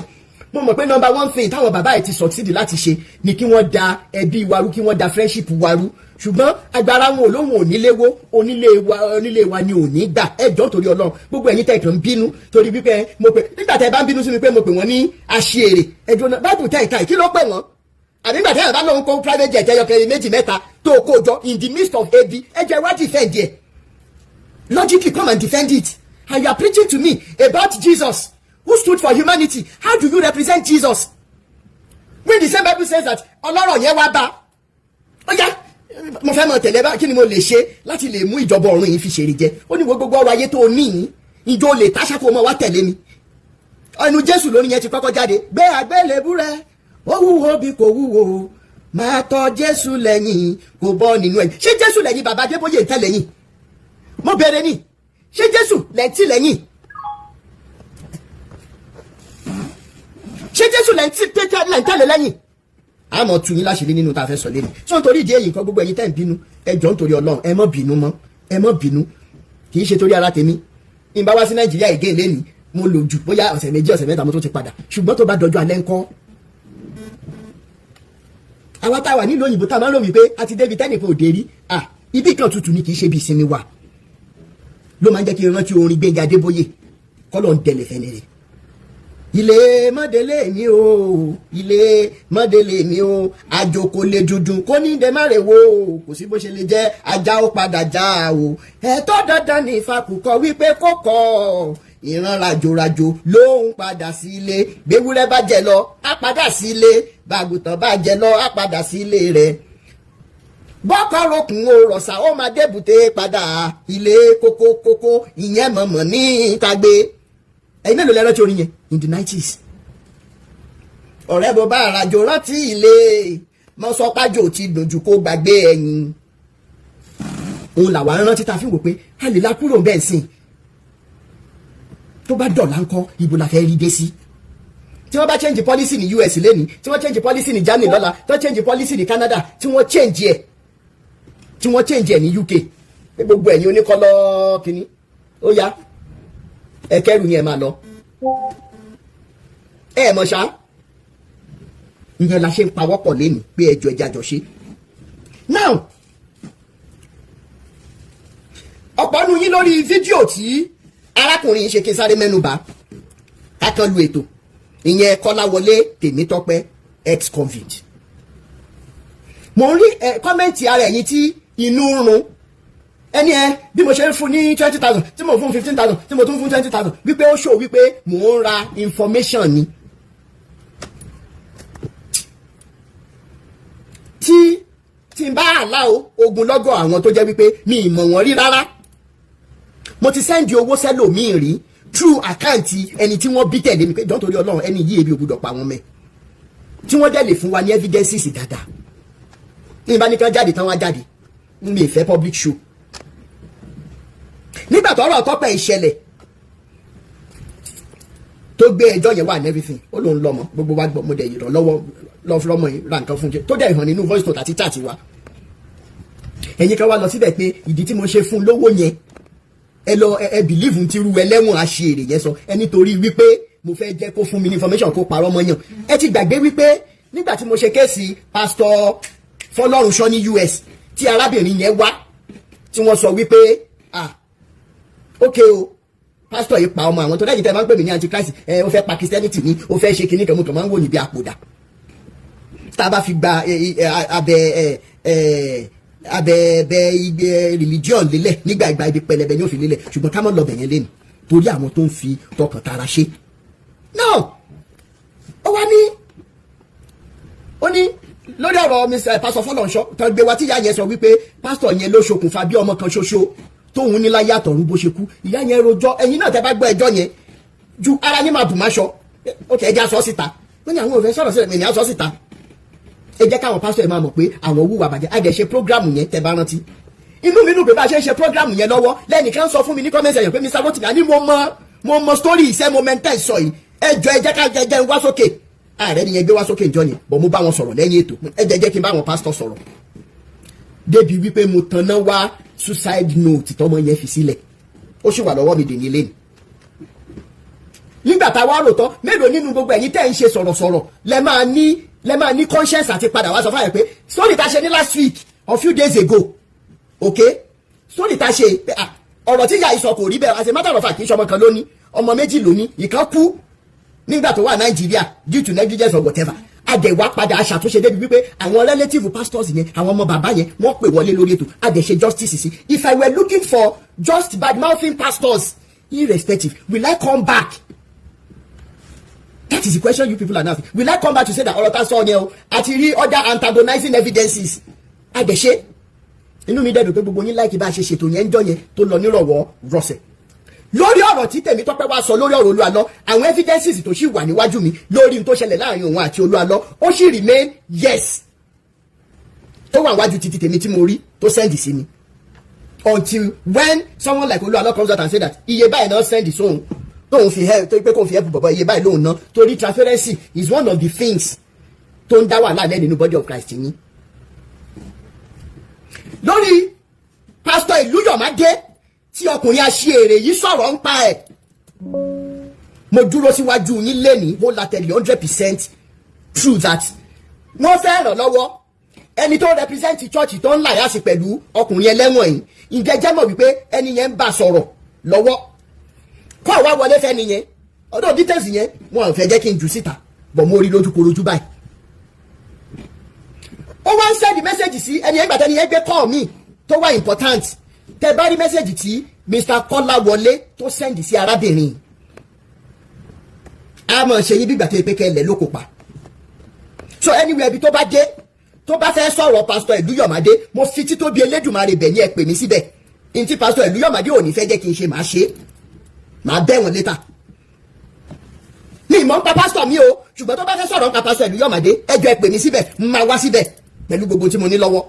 mo mọ̀ pé number 1 thing táwọn bàbá yìí ti succeed láti ṣe ni kí wọ́n da ẹbí waru kí wọ́n da friendship waru ṣùgbọ́n agbára wọn olóhùn oníléwó onílé wa ni ò ní gbà ẹ jọ̀ọ́ nítorí Ọlọ́run gbogbo ẹ̀yin tẹ́ kàn ń bínú torí wípé mo pè nígbà tẹ́ bá ń bínú sí mi pé mo pè wọ́n ní aṣèrè ẹjọ́ náà báìbù tẹ́ ìta kí ló pè wọ́n àbí nígbà tẹ́ ẹ̀ bá lóun kó private jet ẹyọkẹ́ méjì mẹ́ta tó kó jọ in the midst of ebi ẹ jẹ́ wá defend ẹ̀ logically come and defend it and you are preaching to me about Jesus who stood for humanity. How do you represent Jesus when the same Bible says that ọlọ́rọ̀ yẹn wá bá ó yá mo fẹ́ mọ tẹ̀lé bá kí ni mo lè ṣe láti lè mú ìjọba ọ̀run yìí fi ṣèrè jẹ ó ní gbogbo ọrọ̀ ayé tó ní yìí ìjọ lè táṣà kó mọ wá tẹ̀lé mi ẹnu Jésù lórí yẹn ti kọ́kọ́ jáde gbé àgbélébú rẹ ó wúwo bí kò wúwo máa tọ̀ Jésù lẹ́yìn kò bọ́ nínú ẹ̀ ṣé Jésù lẹ́yìn bàbá Adébóyè ń tẹ̀ lẹ́yìn mo bẹ̀rẹ̀ ni ṣé Jésù lẹ́ntì lẹ́yìn ṣé Jésù lẹ́ntẹ̀lẹ̀ lẹ́yìn àmọ́ tún yín láṣìírí nínú tá a fẹ́ sọ lẹ́nu sọ nítorí ìdí èyí nǹkan gbogbo ẹ̀yin tẹ́ ń bínú ẹ jọ̀ọ́ nítorí Ọlọ́run ẹ má bínú mọ́ ẹ má bínú kì í ṣe torí ara tèmi ń bá wá sí Nàìjíríà ìgé lẹ́ni mo lò jù bóyá ọ̀sẹ̀ méjì ọ̀sẹ̀ mẹ́ta mo tó ti padà ṣùgbọ́n tó bá dọjọ́ alẹ́ ńkọ́ àwa tá a wà nílùú òyìnbó tá a máa ń lò wípé a ti débi tẹ́nìkan òde rí ibi kan tutù ni kì í ṣe bí ìsinmi wà ló máa ń jẹ́ kí n rántí orin Gbẹ́ngà Adébóyè kọ́lọ̀ ń tẹ̀lé fẹ́ni rẹ̀ ilé mọ́délé mi o ilé mọ́délé mi o àjòkò lè dùndùn kó ní dẹ́màrè wo kò sí bó ṣe lè jẹ́ ajá ó padà já o ẹ̀tọ́ dandan ní ìfakùkọ wípé kó kọ́ ìran rajòrajò ló ń padà sí ilé gbéwúrẹ́ bá jẹ lọ á padà sí ilé bàgùtàn bá jẹ lọ á padà sí ilé rẹ̀ bọ́kọ̀ rokùn o rọ̀ṣà ó máa débùté padà ilé kókó ìyẹn mọ̀mọ́ ní ìtagbé ẹ̀yin mélòó lẹ́rọ́ tí orin yẹn in the 90s ọ̀rẹ́ bó bá àràjò rántí ilé mọ́ sọ́pájò ti dùnjù kó gbàgbé ẹ̀yìn òun làwa rántí ta fi wò pé a lè la kúrò bẹ́ẹ̀ sìn tó bá dọ̀là ńkọ́ ibo la fẹ́ rí dé sí tí wọ́n bá change policy ní US lẹ́ni tí wọ́n change policy ní Germany lọ́la tí wọ́n change policy ní Canada tí wọ́n change ẹ̀ ní UK pé gbogbo ẹ̀yin oníkọ́lọ́ kínní ó yá ẹ̀kẹ́rù yẹn máa lọ mọ̀ ṣá ìyẹn la ṣe ń pawọ́pọ̀ lẹ́nu pé ẹjọ́ ẹja jọ ṣe now ọ̀pọ̀ nu yín lórí fídíò tí arákùnrin yìí ṣe kí n sáré mẹ́nubà kákan lu ètò ìyẹn Kọ́láwọlé Tèmítọ́pẹ́ ex-convict mo ń rí kọ́mẹ́ǹtì ara ẹ̀yìn tí inú ń run ẹni bí mo ṣe ń fún ní 20,000 tí mo fún 15,000 tí mo tún fún 20,000 wípé ó ṣò wípé mò ń ra information ni tí n bá àláò ogunlọ́gọ̀ àwọn tó jẹ́ wípé mi ì mọ̀ wọ́n rí rárá mo ti sẹ́ndì owó sẹ́lòmíì rí through àkáǹtì ẹni tí wọ́n bí tẹ̀lé mi pé jọ́ torí Ọlọ́run ẹni yìí ebi ògùdọ̀ pa wọn mẹ́ tí wọ́n dẹ̀ lè fún wa ní evidences dáadáa ní ìbá ní kí wọ́n jáde tán wá jáde mi ì fẹ́ public show nígbà tó ọ̀rọ̀ Tọ́pẹ́ ìṣẹ̀lẹ̀ tó gbé ẹjọ́ yẹn wà and everything ó lóun lọ́mọ gbogbo wa gbọ́ mo dẹ̀ yìí ràn lọ́wọ́ lọ́mọ yìí ra nǹkan fún jẹ tó dẹ̀ hàn nínú voice note àti chat wa ẹ̀yin kan wá lọ síbẹ̀ pé ìdí tí mo ṣe fún lówó yẹn ẹ bìlíìfù tí irú ẹlẹ́wọ̀n àṣèrè yẹn sọ ẹ nítorí wípé mo fẹ́ jẹ́ kó fún mi ní information kó parọ́ mọ́ yàn ẹ ti gbàgbé wípé nígbà tí mo ṣe kéèsì pásítọ̀ Fọlọ́runṣọ́ ní US tí arábìnrin yẹn wá tí wọ́n sọ wípé ok o pásítọ̀ yìí pa ọmọ àwọn tó lẹ́yìn tẹ́ máa ń pè mí ní antichrist ó fẹ́ pa Christianity ní ó fẹ́ ṣe kinní kan mo kàn máa ń wò níbi àpòdà tá a bá fi gba abẹ́ religion lélẹ̀ nígbà ìgbà ibi pẹlẹbẹ ní òfin lélẹ̀ ṣùgbọ́n ká mọ́ lọ bẹ̀yẹn lẹ́nu torí àwọn tó ń fi tọkàn tara ṣe. náà ó wá ní lórí ọ̀rọ̀ Mr. pásítọ̀ Fọlọ́runṣọ́ tó gbé wa tíyà yẹn sọ wípé pásítọ̀ yẹn ló ṣokùnfà bí ọmọ kan ṣoṣo tóun ní láyé àtọ̀run bó ṣe kú ìyá yẹn rojọ́ ẹ̀yin náà tẹ́ bá gbọ́ ẹjọ́ yẹn ju ara yín máa bù máṣọ ok ẹja sọ síta wọ́n ní àwọn òfin sọ̀rọ̀ sílẹ̀ ènìyàn sọ síta ẹ jẹ́ káwọn pásítọ̀ yẹn máa mọ̀ pé àwọn wúwa bàjẹ́ àdẹ̀ ṣe prógrámù yẹn tẹ́ bá rántí inú mi nù pé bá a ṣe ń ṣe prógrámù yẹn lọ́wọ́ lẹ́nìkan sọ fún mi ní kọ́mẹ́ntì ẹ̀yàn pé Mr. Rotimi àní mo mọ story iṣẹ́ mo mẹ́ntẹ́ sọ yìí ẹ jọ ẹ jẹ́ ká jẹ́ wá sókè ààrẹ nìyẹn gbé wá sókè ìjọ yẹn bọ̀ mo bá wọn sọ̀rọ̀ lẹ́yìn ètò ẹ jẹ́ kí n bá wọn pásítọ̀ sọ̀rọ̀ débi wípé mo tanná wá suicide note tọmọ yẹn fi sílẹ̀ ó sì wà lọ́wọ́ mi dèní lẹ́nu nígbà tá a wá rò tán mélòó nínú gbogbo ẹ̀yin tẹ́ ń ṣe sọ̀rọ̀sọ̀rọ̀ lẹ máa ní conscience àti padà wá sọ fáyẹ̀ pé story ta ṣe ní last week a few days ago ok story ta ṣe ọ̀rọ̀ tí ìyá ìsọ kò rí bẹ́ẹ̀ as a matter of fact kì í ṣe ọmọ kan lóní ọmọ méjì lóní ìkan kú nígbà tó wà Nàìjíríà due to negligence or whatever adẹ̀wà padà aṣàtúnṣe débi wípé àwọn relative pastors yẹn àwọn ọmọ bàbá yẹn wọ́n pè wọlé lórí ètò adẹ̀ṣe justice sí if I were looking for just bad-mouthing pastors irrespective will I come back that is the question you people are now asking will I come back to say that ọ̀rọ̀ tá a sọ yẹn o àti rí other antagonizing evidences adẹ̀ṣe inú mi dẹ́dùn pé gbogbo yín láìkí bá a ṣe ṣètò yẹn ń jọ yẹn tó lọ nírọ̀wọ́ rọ̀ṣẹ̀ lórí ọ̀rọ̀ tí Tèmítọ́pẹ́ wá sọ lórí ọ̀rọ̀ Olúalọ́ àwọn evidences tó sì wà níwájú mi lórí n tó ṣẹlẹ̀ láàrin òun àti Olúalọ́ ó sì remain yes tó wà níwájú títí tèmi tí mo rí tó send sí mi until when someone like Olúalọ́ comes out and say that iye báyìí náà send sóhun tóun fi help tó pé kóun fi help bọ̀bọ̀ iye báyìí lóhun náà torí transparency is one of the things tó ń dá wàhálà lẹ́nu nínú body of Christ yín lórí pásítọ̀ Ìlúyọ̀mádé tí ọkùnrin aṣèrè yìí sọ̀rọ̀ ń pa ẹ̀ mo dúró síwájú yín lẹ́nìí mo la tẹ̀lé 100% true that wọ́n fẹ́ ràn lọ́wọ́ ẹni tó represent church tó ń láyà sí pẹ̀lú ọkùnrin ẹlẹ́wọ̀n yìí ǹjẹ́ jẹ́ mọ̀ wípé ẹni yẹn ń bá sọ̀rọ̀ lọ́wọ́ kọ́ àwa wọlé fẹ́ nìyẹn ọ̀dọ̀ details yẹn wọn ò fẹ́ jẹ́ kí n jù síta bọ̀ mo rí lójúkorojú báyìí. ó wá ń sẹ́ndì mẹ́sẹ̀gì sí ẹni ẹgbàá tẹ́ni ẹgbẹ́ call mi tó wá important tẹ́ bá rí mẹ́sẹ̀gì tí Mr. Kọ́láwọlé tó sẹ́ndì sí arábìnrin a mọ̀ ṣe yí bí gbàtẹ́ pé kẹ́lẹ̀ ló kó pa. So anyway ibi tó bá dé tó bá fẹ́ sọ̀rọ̀ pásítọ̀ Ìlúyọ̀mádé mo fi títóbi Elédùmarè bẹ̀ ní ẹ pè mí síbẹ̀ n tí pásítọ̀ Ìlúyọ̀mádé ò ní fẹ́ jẹ́ kí n ṣe máa ṣe máa bẹ̀ wọ́n létà. mi ìmọ̀ ń pa pásítọ̀ mi o ṣùgbọ́n tó bá fẹ́ sọ̀rọ̀ ń pa pásítọ̀ Ìlúyọ̀mádé ẹ jọ̀ọ́ ẹ pè mí síbẹ̀ n máa wá síbẹ̀ pẹ̀lú gbogbo tí mo ní lọ́wọ́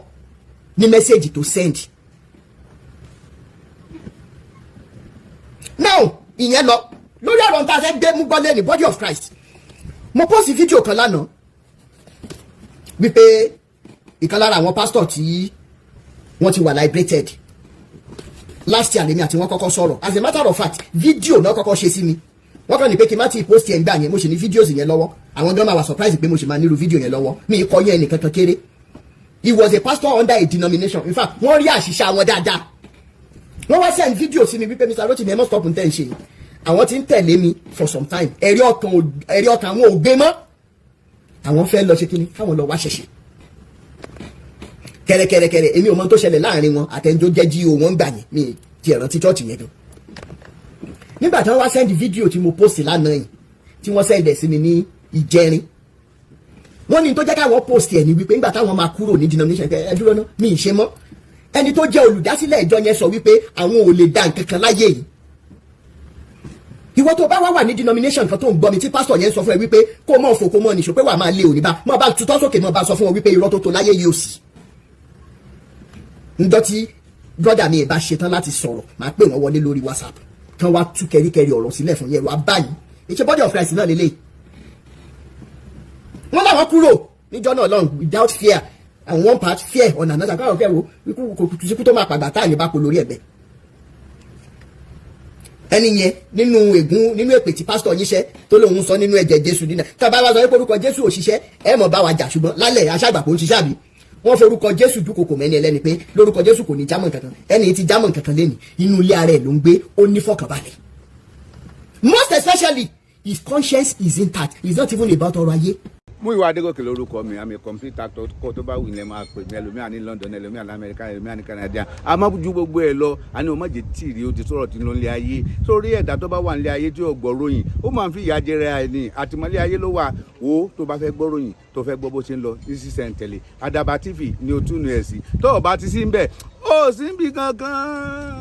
ní mẹ́sẹ̀gì tó send. Now ìyẹn lọ lórí ọ̀rọ̀ tá a fẹ́ gbé mú gbọ́lé ní Body of Christ mo post fídíò kan lánàá wípé ìkan lára àwọn pásítọ̀ tí wọ́n ti wà liberated last year lèmi àti wọ́n kọ́kọ́ sọ̀rọ̀ as a matter of fact fídíò náà kọ́kọ́ ṣe sí mi wọ́n kàn ní pé kí n má ti post yẹn gbà yẹn mo ṣe ní fídíòs yẹn lọ́wọ́ àwọn gan máa wà surprise pé mo ṣe máa nílò fídíò yẹn lọ́wọ́ mi kọ́ yẹn nìkan kan kéré he was a pastor under a denomination in fact wọ́n rí àṣìṣe àwọn dáadáa wọ́n wá send fídíò sí mi wípé Mr. Rotimi ẹ mọ́ stop n tẹ́ ń ṣe àwọn tí ń tẹ̀lé mi for some time ẹ̀rí ọkàn àwọn ò gbé mọ́ àwọn fẹ́ lọ ṣe kíni káwọn lọ wá ṣẹ̀ṣẹ̀ kẹrẹkẹrẹkẹrẹ èmi ò mọ tó ṣẹlẹ̀ láàrin wọn àtẹnudó jẹ́ jí o wọ́n gbà yín mi ti ẹ̀rántí chọ́ọ̀chì yẹn gan. nígbà tí wọ́n wá sẹ́ndì fídíò tí mo post lánàá yìí tí wọ́n sẹ́ndẹ̀ sí mi ní ìjẹrin wọ́n ní tó jẹ́ káwọn post ẹ̀ ní wípé nígbà táwọn máa kúrò ní denomination ẹ dúró ná mi ì ṣe mọ́ ẹni tó jẹ́ olùdásílẹ̀ ìjọ yẹn sọ wípé àwọn ò lè dá nǹkan kan láyé yìí ìwọ tó bá wá wà ní denomination kan tó ń gbọ́ mi tí pásítọ̀ yẹn sọ fún ẹ wípé kó mọ̀ fò kó mọ̀ nìṣó pé wà máa lé òní bá mọ̀ bá tutọ́ sókè mọ̀ bá sọ fún wọn wípé irọ́ tó tó láyé yìí ò sí. ǹjọ́ tí brọ́dà mi ẹ̀ bá ṣe tán láti sọ̀rọ̀ máa pè wọ́n wọlé lórí WhatsApp kán wá tú kẹríkẹrí ọ̀rọ̀ sílẹ̀ fún yẹn wá báyìí ìṣe Body of Christ náà lélẹ̀. wọ́n láwọn kúrò níjọ́ náà lọ́run without fear and one part fear ọ̀nà àná sàkáwọ̀ kẹwò kò tùsíkú tó máa pàgbà táà ní bá pò lórí ẹ̀bẹ̀. ẹni yẹn nínú ègún nínú èpè tí pásítọ̀ yín ṣẹ́ tó lóun sọ nínú ẹ̀jẹ̀ Jésù dínà tá a bá wá sọ pé orúkọ Jésù ò ṣiṣẹ́ ẹ mọ̀ bá wa jà ṣùgbọ́n lálẹ́ aṣáàgbà kò ń ṣiṣẹ́ àbí wọ́n forúkọ Jésù dúkokò mẹ́ni ẹlẹ́ni pé lórúkọ Jésù kò ní jámọ̀ kankan ẹni tí jámọ̀ kankan lẹ́ni inú ilé ara ẹ̀ ló ń gbé ó ní fọkànbalẹ̀. Most especially his conscience is intact it's not even about ọrọ̀ ayé. Múyìwá Adégòkè lórúkọ mi àmì complete actor kọ́ tó bá wù ní ẹ máa pè mí ẹlòmíà ní London ẹlòmíà ní America ẹlòmíà ní Canada àmọ́ ju gbogbo ẹ lọ àní o má jẹ́ tìrì o ti sọ̀rọ̀ tí ń lọ nílé ayé sórí ẹ̀dá tó bá wà nílé ayé tí ò gbọ́ ròyìn ó máa ń fi ìyà jẹrẹ ẹni àtìmọ́lé ayé ló wà wo tó bá fẹ́ gbọ́ ròyìn tó fẹ́ gbọ́ bó ṣe ń lọ ní sísẹ̀ntẹ̀lé Àdàbà TV ni o tún nu ẹ̀ sí tó o bá ti sí ń bẹ̀ ó sì ń bì kankan.